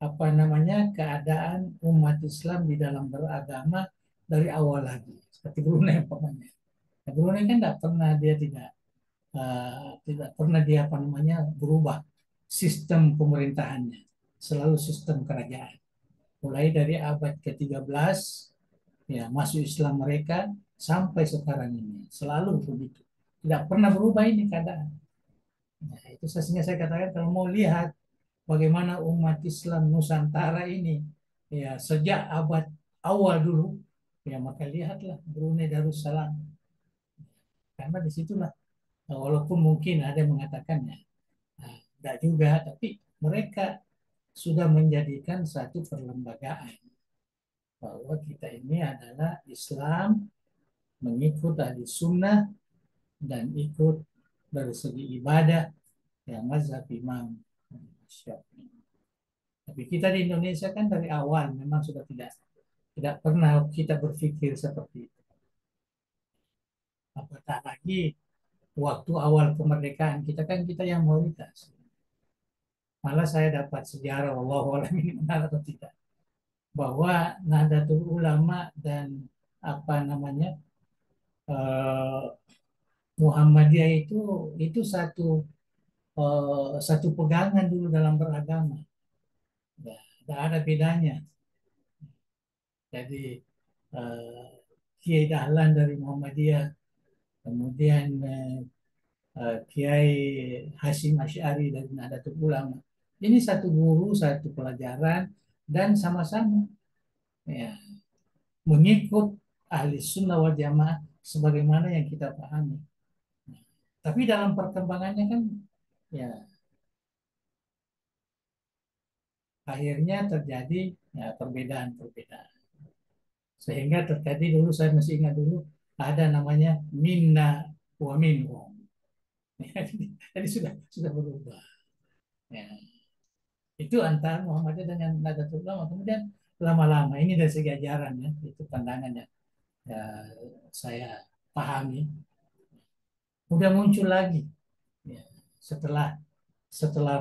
apa namanya keadaan umat Islam di dalam beragama dari awal lagi, seperti Brunei umpamanya. Nah, Brunei kan tidak pernah dia apa namanya berubah sistem pemerintahannya, selalu sistem kerajaan. Mulai dari abad ke-13 ya masuk Islam mereka sampai sekarang ini selalu begitu, tidak pernah berubah ini keadaan. Nah, itu sehingga saya katakan kalau mau lihat bagaimana umat Islam Nusantara ini ya sejak abad awal dulu, ya maka lihatlah Brunei Darussalam, karena disitulah walaupun mungkin ada yang mengatakannya tidak juga, tapi mereka sudah menjadikan satu perlembagaan bahwa kita ini adalah Islam mengikut ahli sunnah dan ikut dari segi ibadah ya mazhab Imam Syafi'i. Tapi kita di Indonesia kan dari awal memang sudah tidak pernah kita berpikir seperti itu. Apatah lagi waktu awal kemerdekaan kita kan kita yang mayoritas. Malah saya dapat sejarah, wallahu a'lam ini benar atau tidak, bahwa Nahdlatul Ulama dan apa namanya eh, Muhammadiyah itu satu pegangan dulu dalam beragama. Ya, tidak ada bedanya. Jadi eh, Kiai Dahlan dari Muhammadiyah, kemudian Kiai Hasyim Asy'ari dari Nahdlatul Ulama. Ini satu guru, satu pelajaran, dan sama-sama ya, mengikut ahli sunnah wal jamaah sebagaimana yang kita pahami. Tapi dalam perkembangannya kan ya akhirnya terjadi ya, perbedaan-perbedaan. Sehingga terjadi dulu, saya masih ingat dulu, ada namanya minna wa minhum. Jadi sudah berubah. Ya. Itu antara Muhammadiyah dengan Nahdlatul Ulama. Kemudian lama-lama ini dari segi ajaran ya, itu pandangannya ya, saya pahami. Udah muncul lagi ya, setelah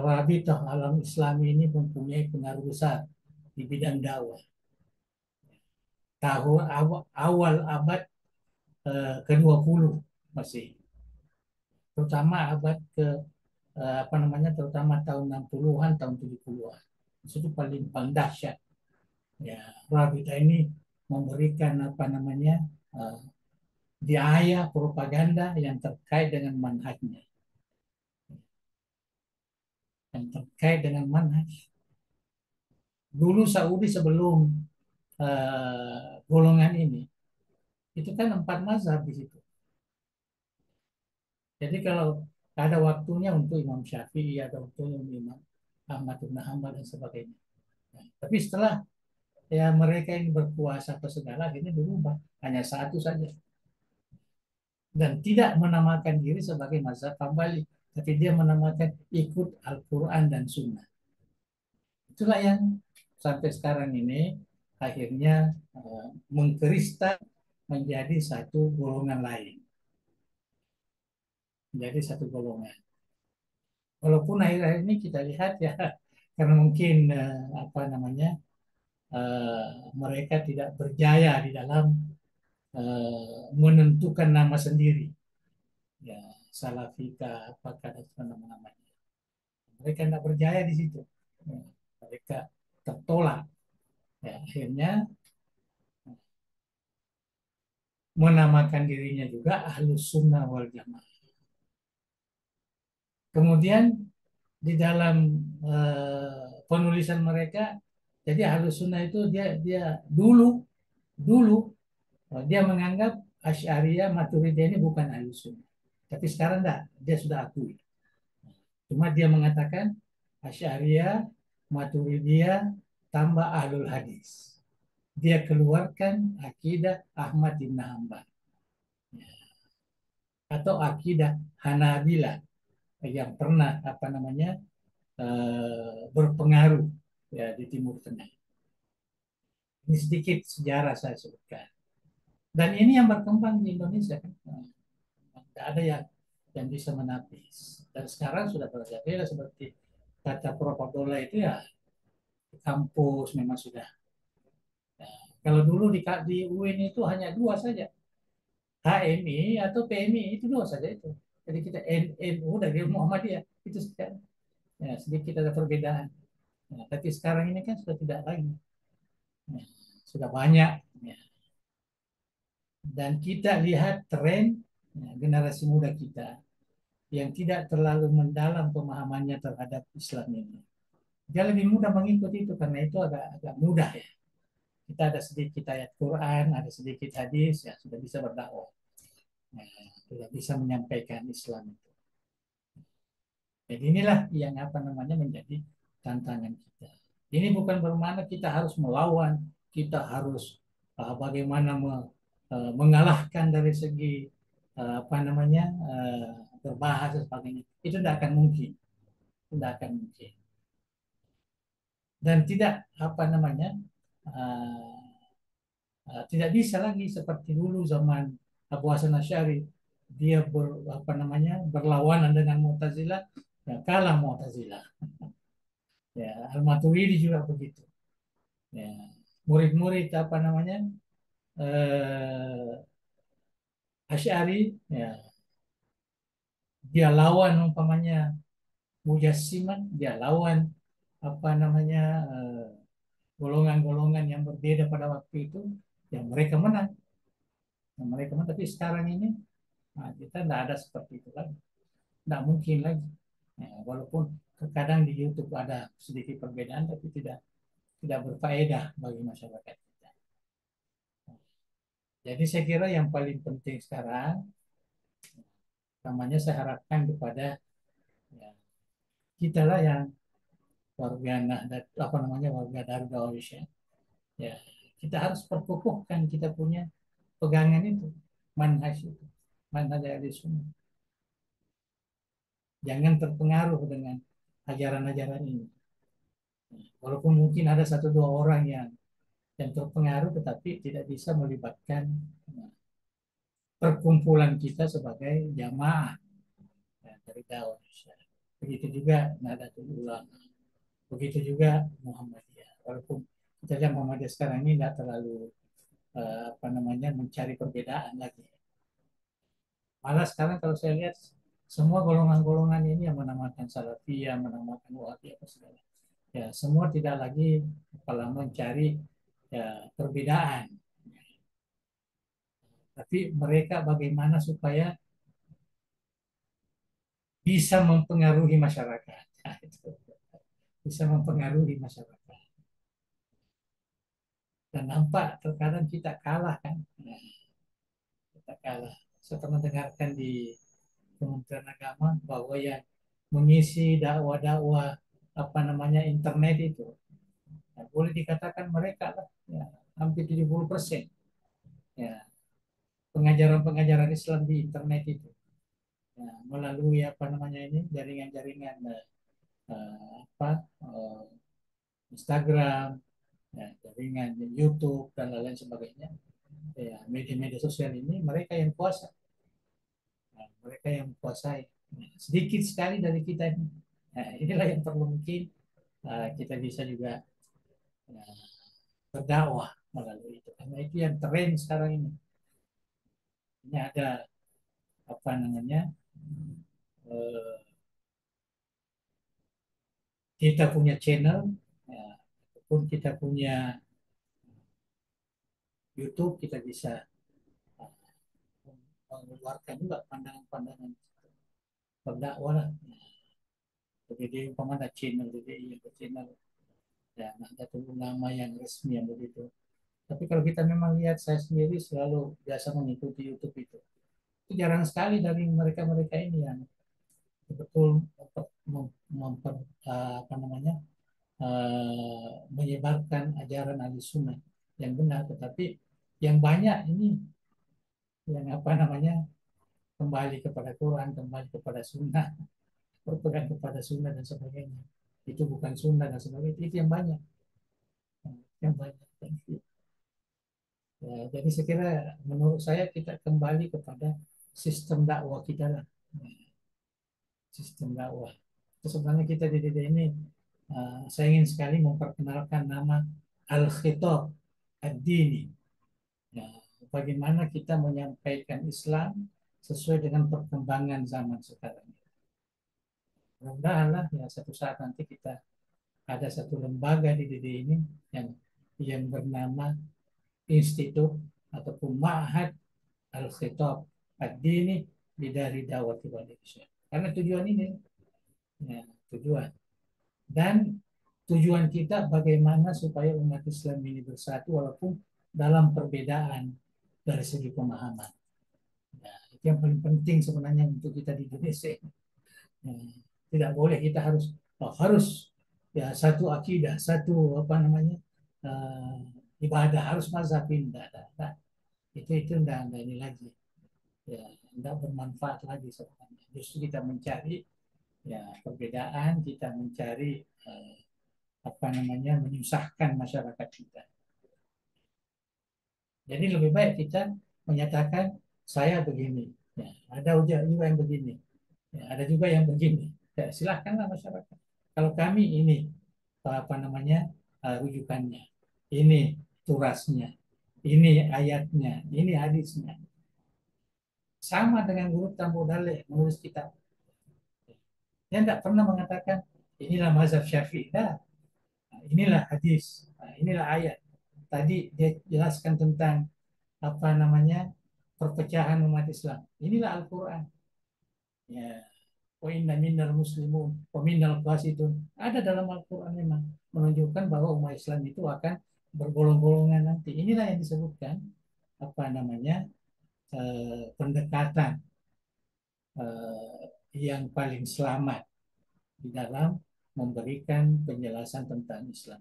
Rabitah Alam Islami ini mempunyai pengaruh besar di bidang dakwah. Tahun awal abad ke-20 masih, terutama abad ke apa namanya, terutama tahun 60-an, tahun 70-an. Itu paling dahsyat. Ya, Rabita ini memberikan apa namanya diaya propaganda yang terkait dengan manhajnya, yang terkait dengan manhaj. Dulu Saudi sebelum golongan ini, itu kan 4 mazhab di situ. Jadi kalau ada waktunya untuk Imam Syafi'i, ada waktunya untuk Imam Ahmad bin Hanbal dan sebagainya. Nah, tapi setelah ya mereka yang berkuasa atau segala akhirnya berubah, hanya satu saja, dan tidak menamakan diri sebagai mazhab Hambali, tapi dia menamakan ikut Al-Quran dan Sunnah. Itulah yang sampai sekarang ini akhirnya mengkristal menjadi satu golongan lain, menjadi satu golongan. Walaupun akhir-akhir ini kita lihat ya, karena mungkin apa namanya mereka tidak berjaya di dalam menentukan nama sendiri, ya Salafika apakah dan nama-namanya. Mereka tidak berjaya di situ, ya, mereka tertolak. Ya, akhirnya menamakan dirinya juga Ahlus Sunnah wal Jamaah. Kemudian di dalam penulisan mereka, jadi Ahlus Sunnah itu dia dia dulu dulu dia menganggap Asy'ariyah Maturidiyah ini bukan Ahlus Sunnah. Tapi sekarang enggak, dia sudah akui. Cuma dia mengatakan Asy'ariyah Maturidiyah tambah Ahlul Hadis. Dia keluarkan akidah Ahmad bin Hanbal atau akidah Hanabilah yang pernah apa namanya berpengaruh ya di Timur Tengah. Ini sedikit sejarah saya sebutkan. Dan ini yang berkembang di Indonesia kan. Tidak ada yang bisa menapis. Dan sekarang sudah berbeda seperti kata Prof. Abdullah itu ya kampus memang sudah. Ya, kalau dulu di UIN itu hanya 2 saja. HMI atau PMI itu 2 saja itu. Jadi kita NU dari Muhammadiyah itu saja. Ya, sedikit ada perbedaan. Ya, tapi sekarang ini kan sudah tidak lagi. Ya, sudah banyak. Ya. Dan kita lihat tren ya, generasi muda kita yang tidak terlalu mendalam pemahamannya terhadap Islam ini. Dia lebih mudah mengikuti itu karena itu agak mudah ya. Kita ada sedikit ayat Quran, ada sedikit hadis, ya sudah bisa berdakwah. Nah, sudah bisa menyampaikan Islam itu. Jadi inilah yang apa namanya menjadi tantangan kita. Ini bukan bermakna kita harus melawan, kita harus bagaimana mengalahkan dari segi apa namanya berbahasa dan sebagainya. Itu tidak akan mungkin, tidak akan mungkin. Dan tidak apa namanya tidak bisa lagi seperti dulu zaman Abu Hasan Asy'ari, dia apa namanya berlawanan dengan Mu'tazilah, ya kalah Mu'tazilah. Ya, Al-Maturidi juga begitu. Ya, murid-murid apa namanya Asy'ari, ya dia lawan umpamanya Mujassimah, dia lawan apa namanya golongan-golongan yang berbeda pada waktu itu, yang mereka menang. Yang mereka menang. Tapi sekarang ini nah, kita tidak ada seperti itu lagi. Tidak mungkin lagi. Ya, walaupun terkadang di YouTube ada sedikit perbedaan, tapi tidak berfaedah bagi masyarakat kita. Jadi saya kira yang paling penting sekarang, namanya saya harapkan kepada ya, kita lah yang warga Nahdlatul apa namanya warga Darul ya. Ya, kita harus perkukuhkan kita punya pegangan itu, manhaj itu, manhaj ahli sunnah. Jangan terpengaruh dengan ajaran-ajaran ini. Walaupun mungkin ada 1-2 orang yang terpengaruh, tetapi tidak bisa melibatkan perkumpulan kita sebagai jamaah ya, dari dakwah. Begitu juga Nahdlatul Ulama, begitu juga Muhammadiyah. Walaupun kita lihat Muhammadiyah sekarang ini tidak terlalu apa namanya mencari perbedaan lagi. Malah sekarang kalau saya lihat semua golongan-golongan ini yang menamakan Salafiyah, menamakan Wahabi apa segala, ya semua tidak lagi kalau mencari ya, perbedaan. Tapi mereka bagaimana supaya bisa mempengaruhi masyarakat. Nah, itu. Bisa mempengaruhi masyarakat. Dan nampak terkadang kita kalah kan. Nah, kita kalah. Saya pernah dengarkan di Kementerian Agama bahwa yang mengisi dakwah-dakwah apa namanya internet itu, ya, boleh dikatakan mereka lah, ya, hampir 70% ya, pengajaran-pengajaran Islam di internet itu, ya, melalui apa namanya ini jaringan-jaringan apa Instagram, ya, jaringan YouTube dan lain-lain sebagainya, ya, media-media sosial ini mereka yang kuasa. Nah, mereka yang menguasai. Nah, sedikit sekali dari kita ini. Nah, inilah yang perlu mungkin kita bisa juga uh, berdakwah melalui itu. Karena itu yang tren sekarang ini. Ini ada apa namanya? uh, kita punya channel, ya, ataupun kita punya YouTube, kita bisa uh, mengeluarkan juga pandangan-pandangan berdakwah lah. Jadi umpamanya channel, jadi ada channel, ya, ada tuh nama yang resmi yang begitu. Tapi kalau kita memang lihat, saya sendiri selalu biasa mengikuti YouTube itu. Itu jarang sekali dari mereka-mereka ini yang betul apa namanya menyebarkan ajaran ahli sunnah yang benar. Tetapi yang banyak ini yang apa namanya kembali kepada Quran, kembali kepada sunnah, berpegang kepada sunnah dan sebagainya. Itu bukan sunnah dan sebagainya. Itu yang banyak, yang banyak. Ya, jadi saya kira menurut saya kita kembali kepada sistem dakwah kita lah. Sistem dakwah. Sebenarnya kita di DD ini saya ingin sekali memperkenalkan nama Al-Khitab Ad-Dini. Ya, bagaimana kita menyampaikan Islam sesuai dengan perkembangan zaman sekarang. Mudah-mudahan lah ya satu saat nanti kita ada satu lembaga di DD ini yang bernama Institut ataupun Ma'had Al-Khitab Ad-Dini dari Dawah Indonesia. Karena tujuan ini, ya, tujuan. Dan tujuan kita bagaimana supaya umat Islam ini bersatu walaupun dalam perbedaan dari segi pemahaman. Nah, itu yang paling penting sebenarnya untuk kita di Indonesia. Nah, tidak boleh kita harus ya satu akidah, satu apa namanya ibadah harus mazhab pindah. Itu enggak ini lagi. Ya, enggak bermanfaat lagi sebenarnya. Justru kita mencari ya perbedaan, kita mencari apa namanya menyusahkan masyarakat kita. Jadi lebih baik kita menyatakan saya begini, ya, ada juga yang begini, ya, ada juga yang begini. Ya, silahkanlah masyarakat. Kalau kami ini apa namanya rujukannya, ini turasnya, ini ayatnya, ini hadisnya, sama dengan guru Tambu Dalek menulis kitab. Dia tidak pernah mengatakan inilah mazhab Syafi'i. Nah, inilah hadis, nah, inilah ayat. Tadi dia jelaskan tentang apa namanya perpecahan umat Islam. Inilah Al-Quran. Ya, wa inna minnal muslimun wa minnal qasidun. Ada dalam Al-Quran memang menunjukkan bahwa umat Islam itu akan bergolong-golongan nanti. Inilah yang disebutkan apa namanya pendekatan yang paling selamat di dalam memberikan penjelasan tentang Islam.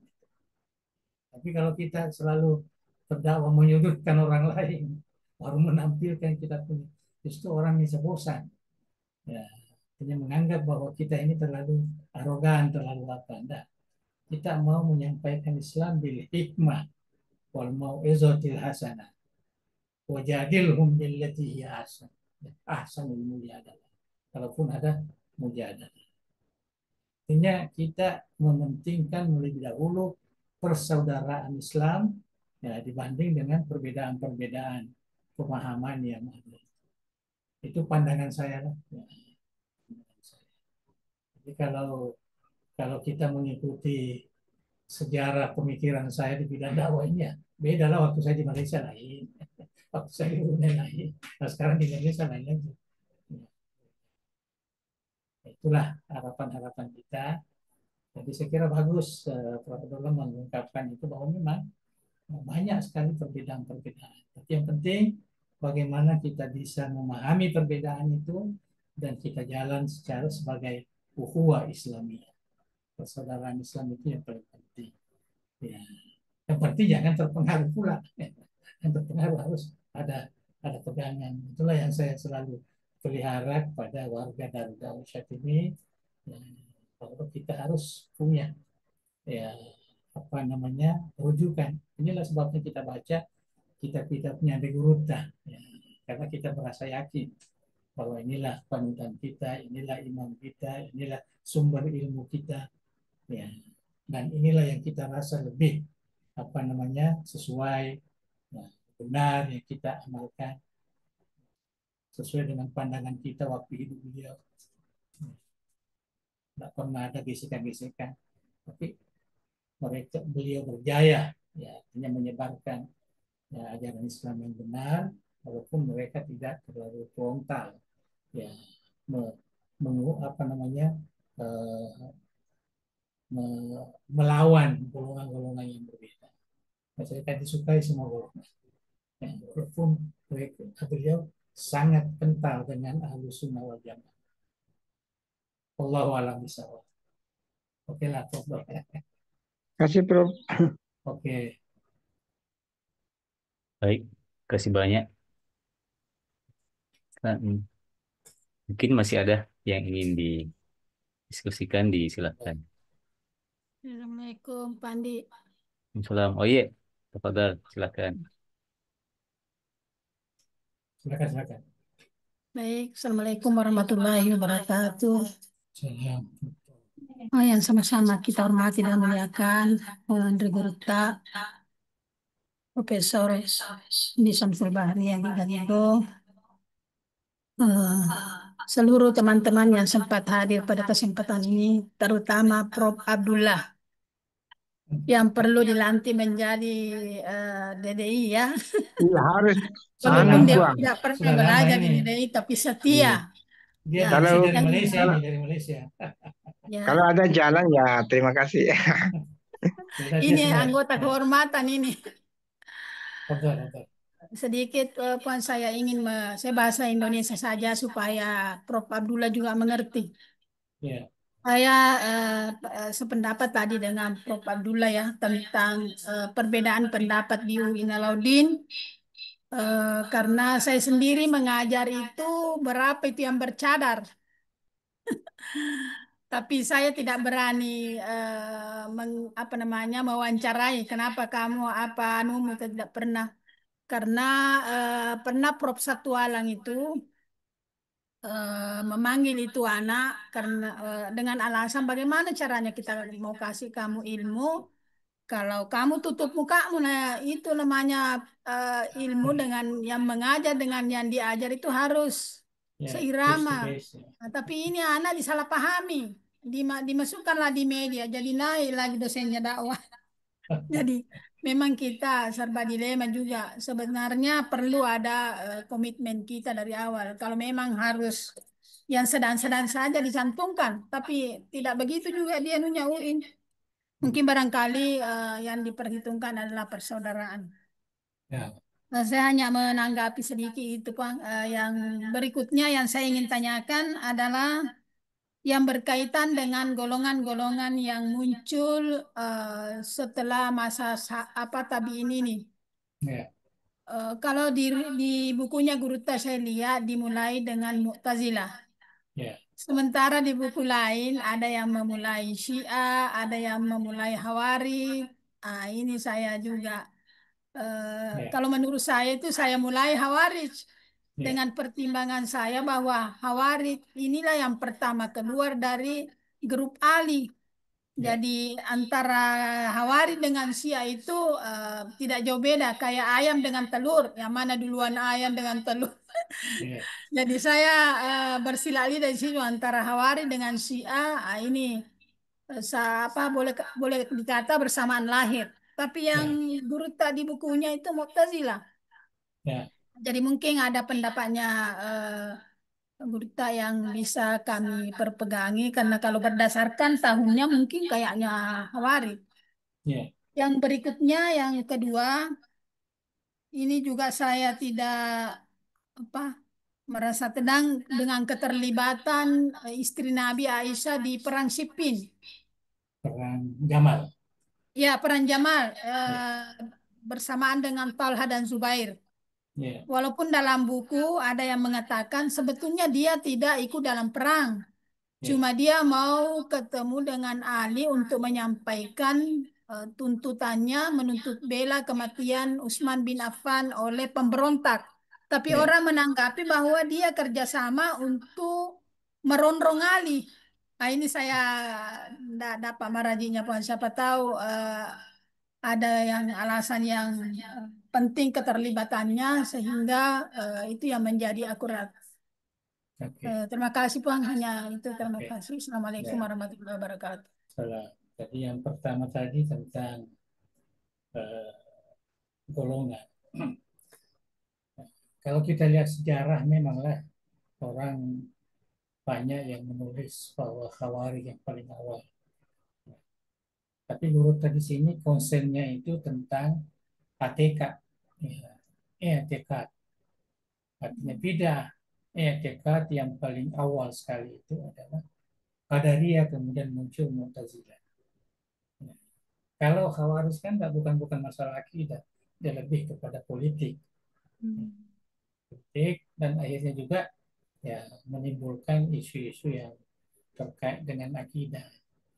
Tapi kalau kita selalu berdakwah menyudutkan orang lain, baru menampilkan kita punya, justru orang bisa bosan. Ya, hanya menganggap bahwa kita ini terlalu arogan, terlalu apa. Enggak. Kita mau menyampaikan Islam bil hikmah wal mau'izatil hasanah. Wajadilhum billati hiya ahsan. Ahsanul mujadalah. Kalaupun ada mujadalah. Artinya kita mementingkan lebih dahulu persaudaraan Islam ya, dibanding dengan perbedaan-perbedaan pemahaman yang ada. Itu pandangan saya lah. Ya. Jadi kalau kalau kita mengikuti sejarah pemikiran saya di bidang dakwah ini ya, Beda lah waktu saya di Malaysia lain, waktu saya di Brunei lain. Nah sekarang di Indonesia lain lagi. Ya, itulah harapan-harapan kita. Jadi saya kira bagus Prof. Abdullah mengungkapkan itu bahwa memang banyak sekali perbedaan-perbedaan. Tapi yang penting bagaimana kita bisa memahami perbedaan itu dan kita jalan secara sebagai ukhuwah Islamiyah. Persaudaraan Islam itu yang paling penting. Ya. Yang penting jangan terpengaruh pula. Yang terpengaruh harus ada pegangan. Itulah yang saya selalu pelihara kepada warga Darussalam ini. Ya, bahwa kita harus punya ya apa namanya rujukan. Inilah sebabnya kita baca kitab-kitabnya De Guruta, ya, karena kita merasa yakin bahwa inilah panutan kita, inilah imam kita, inilah sumber ilmu kita, ya, dan inilah yang kita rasa lebih apa namanya sesuai, ya, benar yang kita amalkan sesuai dengan pandangan kita waktu hidup beliau. Tidak pernah ada gesekan-gesekan, tapi beliau berjaya, ya, artinya menyebarkan ya, ajaran Islam yang benar, walaupun mereka tidak terlalu frontal, ya, apa namanya eh, melawan golongan-golongan yang berbeda. Mereka disukai semua golongan. Ya, walaupun beliau sangat kental dengan ahlu sunnah wal jamaah. Allahu a'lam bishawab. Oke lah, Kasih Prof. oke. Baik, kasih banyak. Nah, mungkin masih ada yang ingin didiskusikan, disilakan. Assalamualaikum, Pandi. Salam. Oh iya, tafadhal, silakan. Silakan. Baik, Assalamualaikum warahmatullahi wabarakatuh. Salam. Oh, yang sama-sama kita hormati dan muliakan Andre Gurta, Profesor di Samsul Bahri yang Gadigo, seluruh teman-teman yang sempat hadir pada kesempatan ini, terutama Prof. Abdullah yang perlu dilantik menjadi DDI ya. Iya harus Sudah Walaupun dia lama, Bang. tidak pernah sudah lama belajar di ini. DDI, tapi Iya. setia. Dia Ya, Kalau dari Malaysia yang- ini, dari Malaysia. ya. kalau ada jalan ya terima kasih. Sudah, dia Ini sudah. anggota kehormatan ini. Betul. Sedikit Puan saya ingin saya bahasa Indonesia saja supaya Prof. Abdullah juga mengerti. Ya, Saya sependapat tadi dengan Prof. Abdullah ya tentang perbedaan pendapat di UI Alauddin. Karena saya sendiri mengajar itu berapa itu yang bercadar, tapi saya tidak berani apa namanya mewawancarai. Kenapa kamu apa anumu tidak pernah? Karena pernah Prof. Satualang itu memanggil itu anak karena dengan alasan bagaimana caranya kita mau kasih kamu ilmu kalau kamu tutup mukamu. Nah itu namanya ilmu dengan yang mengajar dengan yang diajar itu harus face to seirama. face. Ya. Nah, tapi ini anak disalahpahami, dimasukkanlah di media jadi naik lagi dosennya dakwah. Jadi memang kita serba dilema juga. Sebenarnya perlu ada komitmen kita dari awal. Kalau memang harus yang sedang-sedang saja dicantumkan, tapi tidak begitu juga dia nunya UIN. Mungkin barangkali yang diperhitungkan adalah persaudaraan. Ya, Nah, saya hanya menanggapi sedikit itu, Pak. Yang berikutnya yang saya ingin tanyakan adalah yang berkaitan dengan golongan-golongan yang muncul setelah masa apa tabiin ini. ya, Kalau di bukunya Guru Tas saya lihat dimulai dengan Mu'tazilah. ya, Sementara di buku lain ada yang memulai Syiah, ada yang memulai Khawarij. Ini saya juga ya, kalau menurut saya itu saya mulai Khawarij ya, dengan pertimbangan saya bahwa Khawarij inilah yang pertama keluar dari grup Ali. ya, Jadi antara Hawari dengan Syiah itu tidak jauh beda, kayak ayam dengan telur. Yang mana duluan ayam dengan telur. ya, Jadi saya bersilah lidah di sini antara Hawari dengan Syiah. Ini apa boleh boleh dikata bersamaan lahir. Tapi yang guru tadi bukunya itu Mu'tazilah. Ya, Jadi mungkin ada pendapatnya guru tak yang bisa kami perpegangi karena kalau berdasarkan tahunnya mungkin kayaknya Hawari. ya, Yang berikutnya yang kedua ini juga saya tidak apa merasa tenang dengan keterlibatan istri Nabi Aisyah di perang Siffin. perang Jamal. Ya, peran Jamal Ya, bersamaan dengan Talha dan Zubair. ya, Walaupun dalam buku ada yang mengatakan sebetulnya dia tidak ikut dalam perang. ya, Cuma dia mau ketemu dengan Ali untuk menyampaikan tuntutannya menuntut bela kematian Utsman bin Affan oleh pemberontak. Tapi ya, orang menanggapi bahwa dia kerjasama untuk merongrong Ali. Nah, ini saya tidak dapat merajinya, Pak. Siapa tahu ada yang alasan yang penting keterlibatannya sehingga itu yang menjadi akurat. oke, Terima kasih Puan, hanya itu. Terima oke. kasih. Assalamualaikum Ya, warahmatullahi wabarakatuh. salah. Jadi yang pertama tadi tentang eh, golongan. Kalau kita lihat sejarah, memanglah orang banyak yang menulis bahwa Khawarij yang paling awal. Tapi guru tadi sini konsennya itu tentang ATK. Ya, tekad. Artinya beda. Tekad yang paling awal sekali itu adalah Qadariyah, kemudian muncul Mu'tazilah. Ya. Kalau Khawarij kan bukan masalah akidah, dia lebih kepada politik. Politik dan akhirnya juga ya menimbulkan isu-isu yang terkait dengan akidah.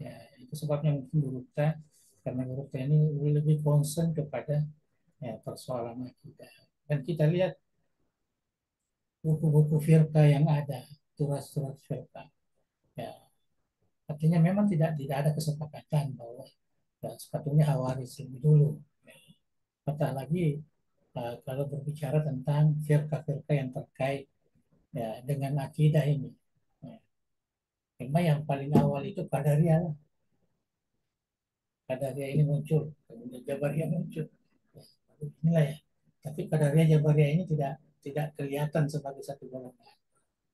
Ya, itu sebabnya mungkin Gurukta, karena Gurukta ini lebih concern kepada ya, persoalan akidah. Dan kita lihat buku-buku firqa yang ada, turas-turas firqa. Ya, artinya memang tidak ada kesepakatan bahwa ya, sepatutnya Hawaris lebih dulu. Ya, apatah lagi kalau berbicara tentang firqa-firqa yang terkait ya, dengan akidah ini. Ya, memang yang paling awal itu Qadariyah lah. Qadariyah ini muncul, kemudian Jabariyah muncul. Ya, inilah ya. Tapi Qadariyah Jabariyah ini tidak kelihatan sebagai satu golongan,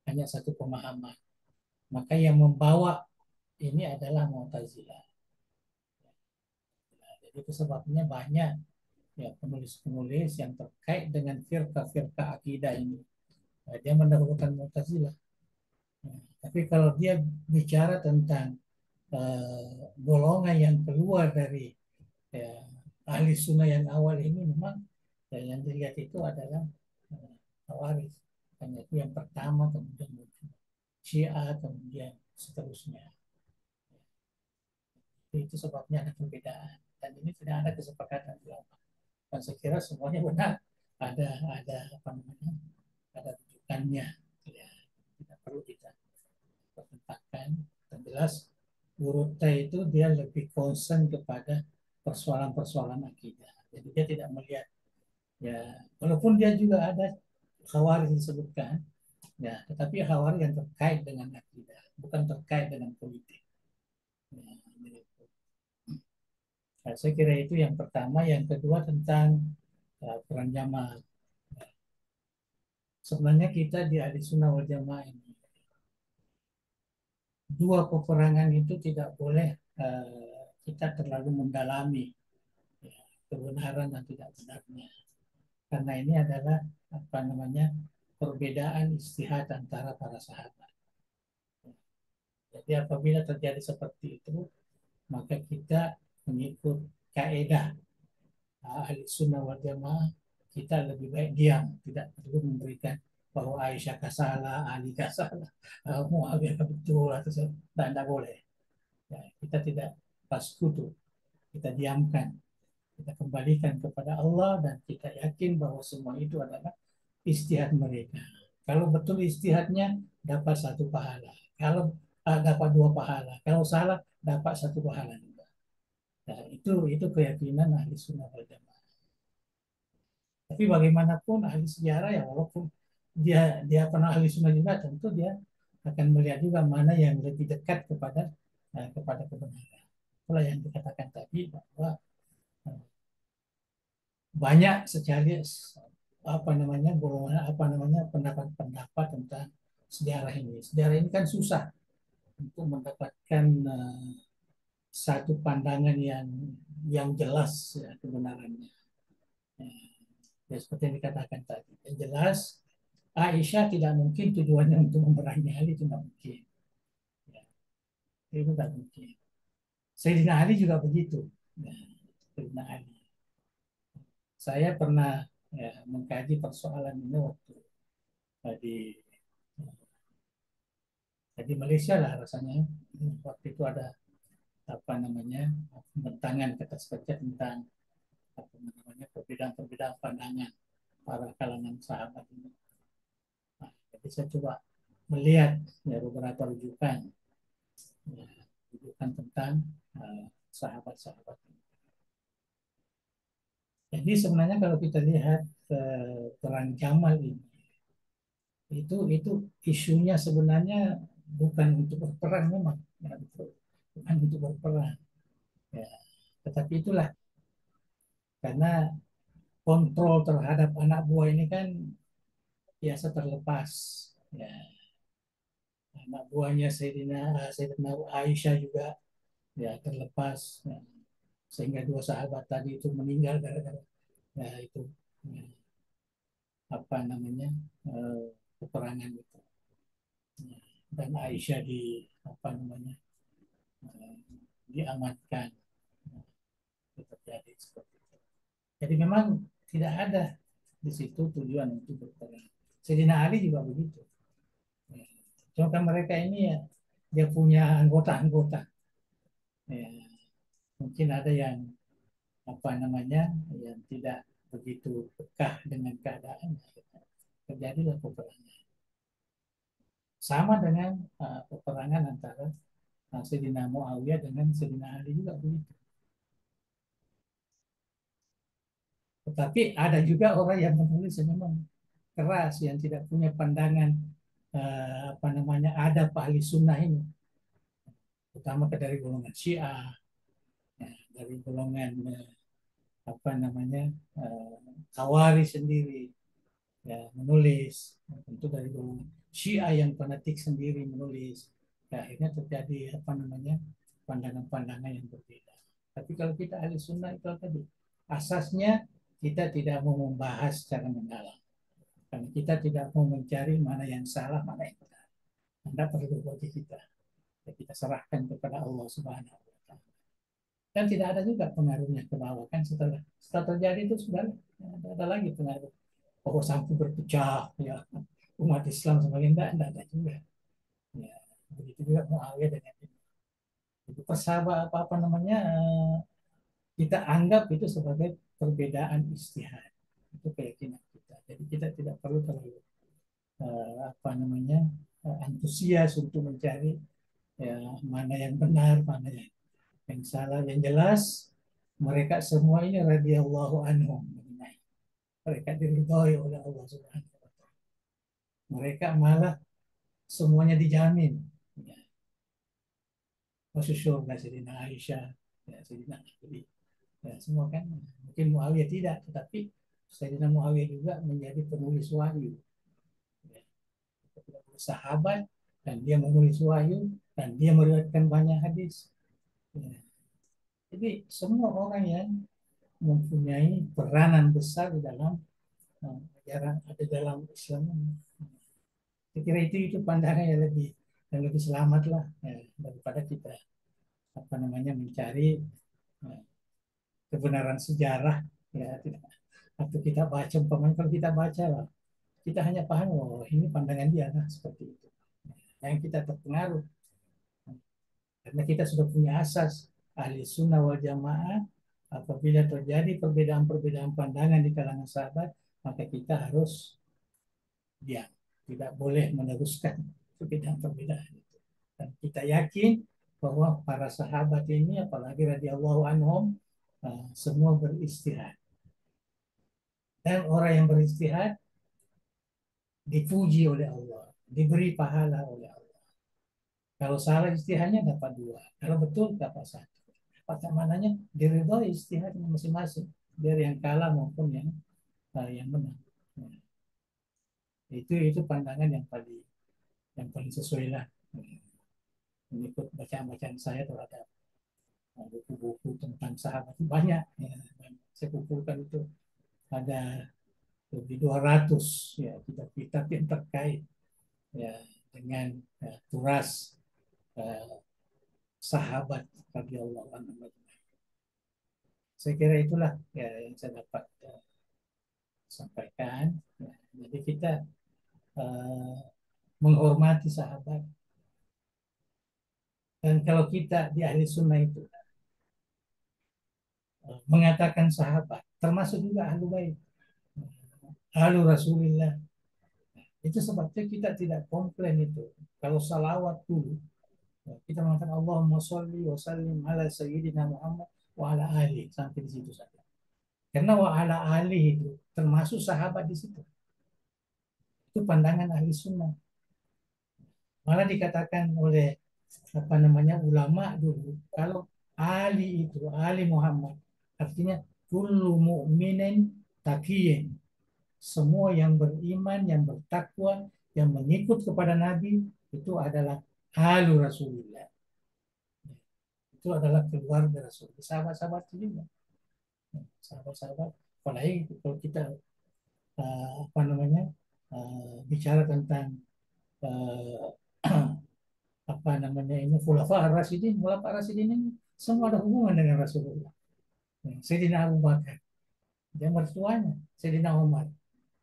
hanya satu pemahaman. Maka yang membawa ini adalah Mu'tazilah. Nah, jadi itu sebabnya banyak ya penulis-penulis yang terkait dengan firqa-firqa akidah ini. Nah, dia mendahulukan Mu'tazilah. Nah, tapi kalau dia bicara tentang golongan yang keluar dari ya, ahli sunnah yang awal ini, memang ya, yang dilihat itu adalah Khawarij. Karena itu yang pertama, kemudian muncul Syiah, kemudian seterusnya. Itu sebabnya ada perbedaan. Dan ini tidak ada kesepakatan ulama. Dan saya kira semuanya benar. Ada apa namanya? Ada rujukannya. Ya, tidak perlu kita pertentangkan. Dan jelas Guru T itu dia lebih concern kepada persoalan-persoalan akidah. Jadi dia tidak melihat ya, walaupun dia juga ada khawarij disebutkan, ya, tetapi khawarij yang terkait dengan akidah, bukan terkait dengan politik. Ya, nah, saya kira itu yang pertama. Yang kedua tentang peran jamaah. Sebenarnya kita di Ahli Sunnah wal Jamaah ini, dua peperangan itu tidak boleh kita terlalu mendalami ya, kebenaran dan tidak benarnya. Karena ini adalah apa namanya perbedaan istihad antara para sahabat. Jadi apabila terjadi seperti itu, maka kita mengikut kaidah ahli sunnah wal jamaah, kita lebih baik diam, tidak perlu memberikan bahwa Aisyah kasalah, Ali kasalah, Muawiyah betul atau tidak boleh. Ya, kita tidak paskutu, kita diamkan, kita kembalikan kepada Allah dan kita yakin bahwa semua itu adalah istihad mereka. Kalau betul istihadnya dapat satu pahala, kalau dapat dua pahala, kalau salah dapat satu pahala juga. Nah, itu keyakinan ahli sunnah wal jamaah. Tapi bagaimanapun ahli sejarah ya walaupun dia pernah ahli sunnah juga, tentu dia akan melihat juga mana yang lebih dekat kepada kebenaran. Itulah yang dikatakan tadi bahwa banyak sekali pendapat-pendapat tentang sejarah ini. Sejarah ini kan susah untuk mendapatkan satu pandangan yang jelas ya, kebenarannya. Ya, seperti yang dikatakan tadi. Yang jelas Aisyah tidak mungkin tujuannya untuk memerangi Ali, itu tidak mungkin. Ya, itu tidak mungkin. Sayyidina Ali juga begitu. Ya, Sayyidina Ali. Saya pernah ya, mengkaji persoalan ini waktu di Malaysia lah rasanya. Waktu itu ada pembentangan kata kerja tentang perbedaan-perbedaan pandangan para kalangan sahabat ini. Nah, jadi saya coba melihat ya, beberapa rujukan, ya, rujukan tentang sahabat-sahabat ini. Jadi sebenarnya kalau kita lihat perang Jamal ini, itu isunya sebenarnya bukan untuk berperang memang, ya, bukan untuk berperang, ya, tetapi itulah karena kontrol terhadap anak buah ini kan biasa terlepas, ya. Anak buahnya Sayyidina Aisyah juga ya terlepas, ya. Sehingga dua sahabat tadi itu meninggal gara-gara ya itu ya, apa namanya peperangan itu, ya. Dan Aisyah eh, diamankan, ya, itu terjadi seperti itu. Jadi memang tidak ada di situ tujuan untuk berperang. Sayyidina Ali juga begitu. Ya. Cuma kan mereka ini ya dia punya anggota-anggota. Ya, mungkin ada yang yang tidak begitu peka dengan keadaan, terjadilah peperangan. Sama dengan peperangan antara Sayyidina Muawiyah dengan Sayyidina Ali juga begitu. Tetapi ada juga orang yang menulis yang memang keras, yang tidak punya pandangan adab ahli sunnah ini, terutama dari golongan Syiah, ya, dari golongan Khawarij sendiri, ya, menulis, tentu dari golongan Syiah yang fanatik sendiri menulis, ya, akhirnya terjadi pandangan-pandangan yang berbeda. Tapi kalau kita ahli sunnah itu tadi asasnya kita tidak mau membahas secara mendalam, karena kita tidak mau mencari mana yang salah mana yang benar. Anda perlu bagi kita, ya, kita serahkan kepada Allah Subhanahu Wa Taala. Dan tidak ada juga pengaruhnya ke bawah kan setelah terjadi itu sudah ada lagi pengaruh bahwa sampai berpecah ya umat Islam semakin tidak ada juga, ya, begitu juga Muawiyah dengan itu persahabat kita anggap itu sebagai perbedaan ijtihad, itu keyakinan kita. Jadi kita tidak perlu terlalu antusias untuk mencari ya mana yang benar mana yang salah. Yang jelas mereka semua ini radhiyallahu anhum, mereka diridhoi oleh Allah Subhanahu wa taala. Mereka malah semuanya dijamin, ya, masuk surga. Sayyidina Aisyah, ya, Sayyidina Ali, ya, semua kan. Mungkin Muawiyah tidak, tetapi Sayyidina Muawiyah juga menjadi penulis wahyu, ya, sahabat, dan dia menulis wahyu dan dia meriwayatkan banyak hadis, ya. Jadi semua orang yang mempunyai peranan besar di dalam ajaran ada dalam Islam ini. Saya kira itu pandangan yang lebih selamat lah, ya, daripada kita mencari kebenaran sejarah, ya, atau kita baca kalau kita baca lah kita hanya paham oh ini pandangan dia lah seperti itu, yang kita terpengaruh karena kita sudah punya asas ahli sunnah wal jamaah. Apabila terjadi perbedaan-perbedaan pandangan di kalangan sahabat, maka kita harus diam, tidak boleh meneruskan perbedaan-perbedaan itu. Dan kita yakin bahwa para sahabat ini, apalagi radhiyallahu anhum, semua beristihad. Dan orang yang beristihad dipuji oleh Allah, diberi pahala oleh Allah. Kalau salah istihadnya dapat 2, kalau betul dapat 1. Pada mananya diridhoi istihadnya masing-masing. biar yang kalah maupun yang menang. Nah, itu pandangan yang paling sesuai lah, mengikut bacaan-bacaan saya terhadap buku-buku tentang sahabat itu banyak ya. Saya kumpulkan itu ada lebih 200 ya kitab-kitab yang terkait ya dengan turas sahabat radhiyallahu anhu. Saya kira itulah ya yang saya dapat sampaikan. Ya, jadi kita uh, menghormati sahabat, dan kalau kita di ahli sunnah itu mengatakan sahabat, termasuk juga ahlu bait, ahlu Rasulillah, itu sebabnya kita tidak komplain itu. Kalau salawat dulu, kita mengatakan Allahumma sholli wa sallim ala sayyidina Muhammad wa ala ali, sampai di situ saja. Karena wa ala ali itu termasuk sahabat di situ. Itu pandangan ahli sunnah. Malah dikatakan oleh ulama dulu, kalau ali itu ali Muhammad artinya kullu mu'minin taqiyin, semua yang beriman, yang bertakwa, yang mengikut kepada Nabi itu adalah ahlu Rasulullah. Itu adalah keluarga Rasul, sahabat-sahabat juga, sahabat-sahabat. Apalagi kalau kita bicara tentang uh, khulafa ar-rasyidin. Khulafa ar-rasyidin ini semua ada hubungan dengan Rasulullah. Sayyidina Abu Bakar, dia mertuanya Sayyidina Umar,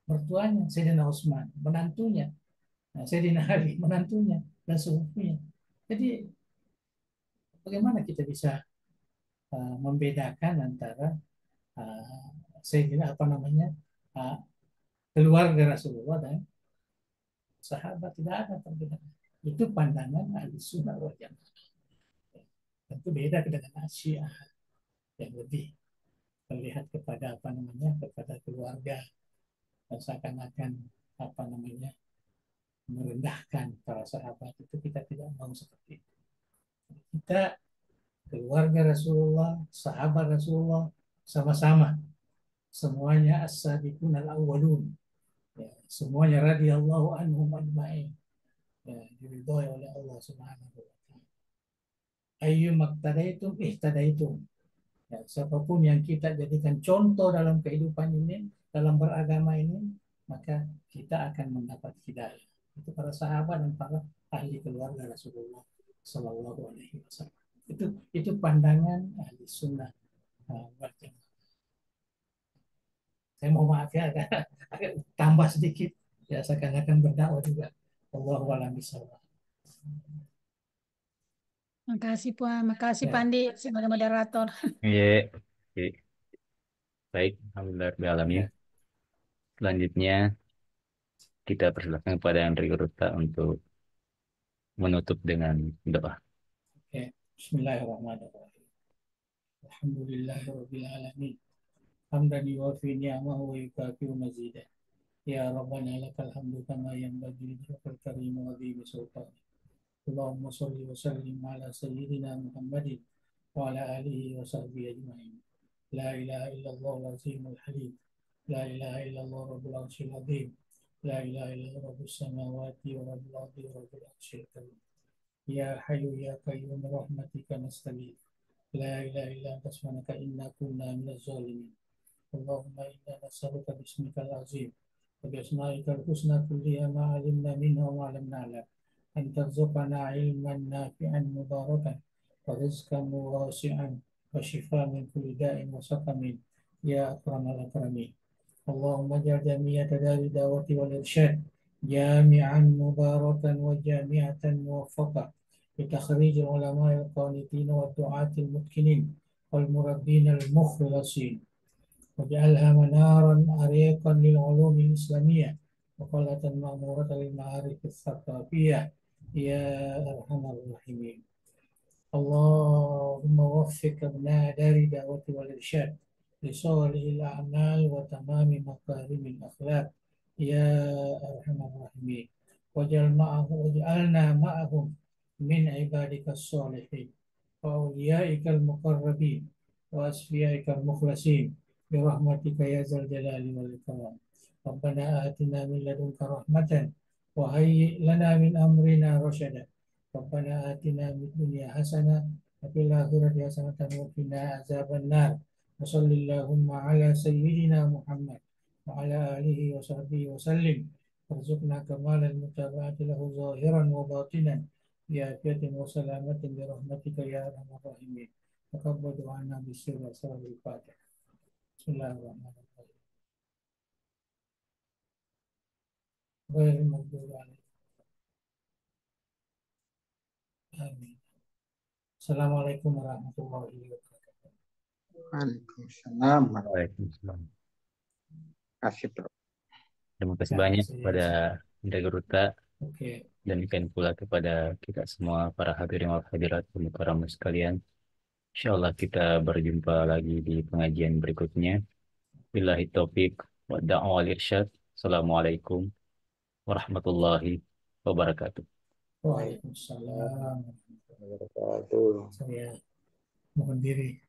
mertuanya Sayyidina Utsman, menantunya Sayyidina Ali, menantunya dan sepupunya. Jadi bagaimana kita bisa membedakan antara Sayyidina keluarga Rasulullah dan sahabat? Tidak ada perbedaan. Itu pandangan ahli sunnah wal jamaah. Tentu beda dengan Syiah yang lebih melihat kepada kepada keluarga, dan seakan-akan merendahkan para sahabat. Itu kita tidak mau seperti itu. Kita keluarga Rasulullah, sahabat Rasulullah, sama-sama semuanya as-sabiqun al-awwalun, ya, semuanya radhiyallahu anhum ajma'in, ya, diridhoi oleh Allah Subhanahu wa taala. Ayyu maktadaitum ihtadaitum. Ya, siapapun yang kita jadikan contoh dalam kehidupan ini, dalam beragama ini, maka kita akan mendapat hidayah. Itu para sahabat dan para ahli keluarga Rasulullah Sallallahu Alaihi Wasallam. Itu pandangan ahli sunnah wal jamaah. Saya mau maaf ya, agak tambah sedikit ya, seakan-akan berdakwah juga. Wallahu a'lam bishawab. Makasih Puan, makasih Ya. Pandi sebagai moderator. Iya. Oke. Baik, alhamdulillah rabbil alamin. Ya. Selanjutnya kita persilakan kepada Andri Uruta untuk menutup dengan doa. Oke. Bismillahirrahmanirrahim. Alhamdulillahirabbil alamin. Hamdan yuwafi ni'amahu wa yukafi'u mazidah. Ya Rabbana lakal hamdu kama yanbaghi li wajhikal karim wa 'azimi sultanik. Allahumma shalli wa sallim ala sayyidina Muhammadin wa ala alihi wa sahbihi ajma'in. La ilaha illallah al-azimul halim. La ilaha illallah rabbul arsyil azim. La ilaha illallah rabbus samawati wa rabbul ardi wa rabbul arsyil karim. Ya hayyu ya qayyum rahmatika nastaghith. La ilaha illa anta subhanaka inna kunna minaz zalimin. Allahumma inna nas'aluka bismikal azim wa bi asma'ikal husna kulliha ma 'alimna minha wa ma lam na'lam. أن ترزقنا علما نافعا مباركا ورزقا واسعا وشفاء من كل داء وسقم يا أكرم الأكرمين. اللهم اجعل جميع دار الدعوة والإرشاد جامعا مباركا وجامعة موفقة لتخريج العلماء القانتين والدعاة المتقنين والمربين المخلصين، واجعلها منارا أريقا للعلوم الإسلامية وقلة مأمورة للمعارف الثقافية يا أرحم الراحمين. اللهم وفق أبناء دار الدعوة والإرشاد لصالح الأعمال وتمام مكارم الأخلاق يا أرحم الراحمين. واجعلنا معهم من عبادك الصالحين وأوليائك المقربين وأصفيائك المخلصين برحمتك يا ذا الجلال والإكرام. ربنا آتنا من لدنك رحمة وهيئ لنا من أمرنا رشدا. ربنا آتنا من الدنيا حسنة وفي الآخرة حسنة وقنا عذاب النار. وصل اللهم على سيدنا محمد وعلى آله وصحبه وسلم. وارزقنا كمال المتابعة له ظاهرا وباطنا بعافية وسلامة برحمتك يا أرحم الراحمين. تقبل عنا بالسر وسر الفاتحة. بسم الله الرحمن الرحيم. غير المغضوب عليهم. آمين. السلام عليكم ورحمة الله وبركاته. Waalaikumsalam. Waalaikumsalam. Kasih Prof. Terima kasih Terima banyak kasih. kepada Indra Geruta Oke. dan demikian pula kepada kita semua para hadirin wal hadirat pemukaram sekalian. Insyaallah kita berjumpa lagi di pengajian berikutnya. Billahi taufik wa da'wa wal irsyad. Assalamualaikum warahmatullahi wabarakatuh. Waalaikumsalam. Wabarakatuh. Saya mohon diri.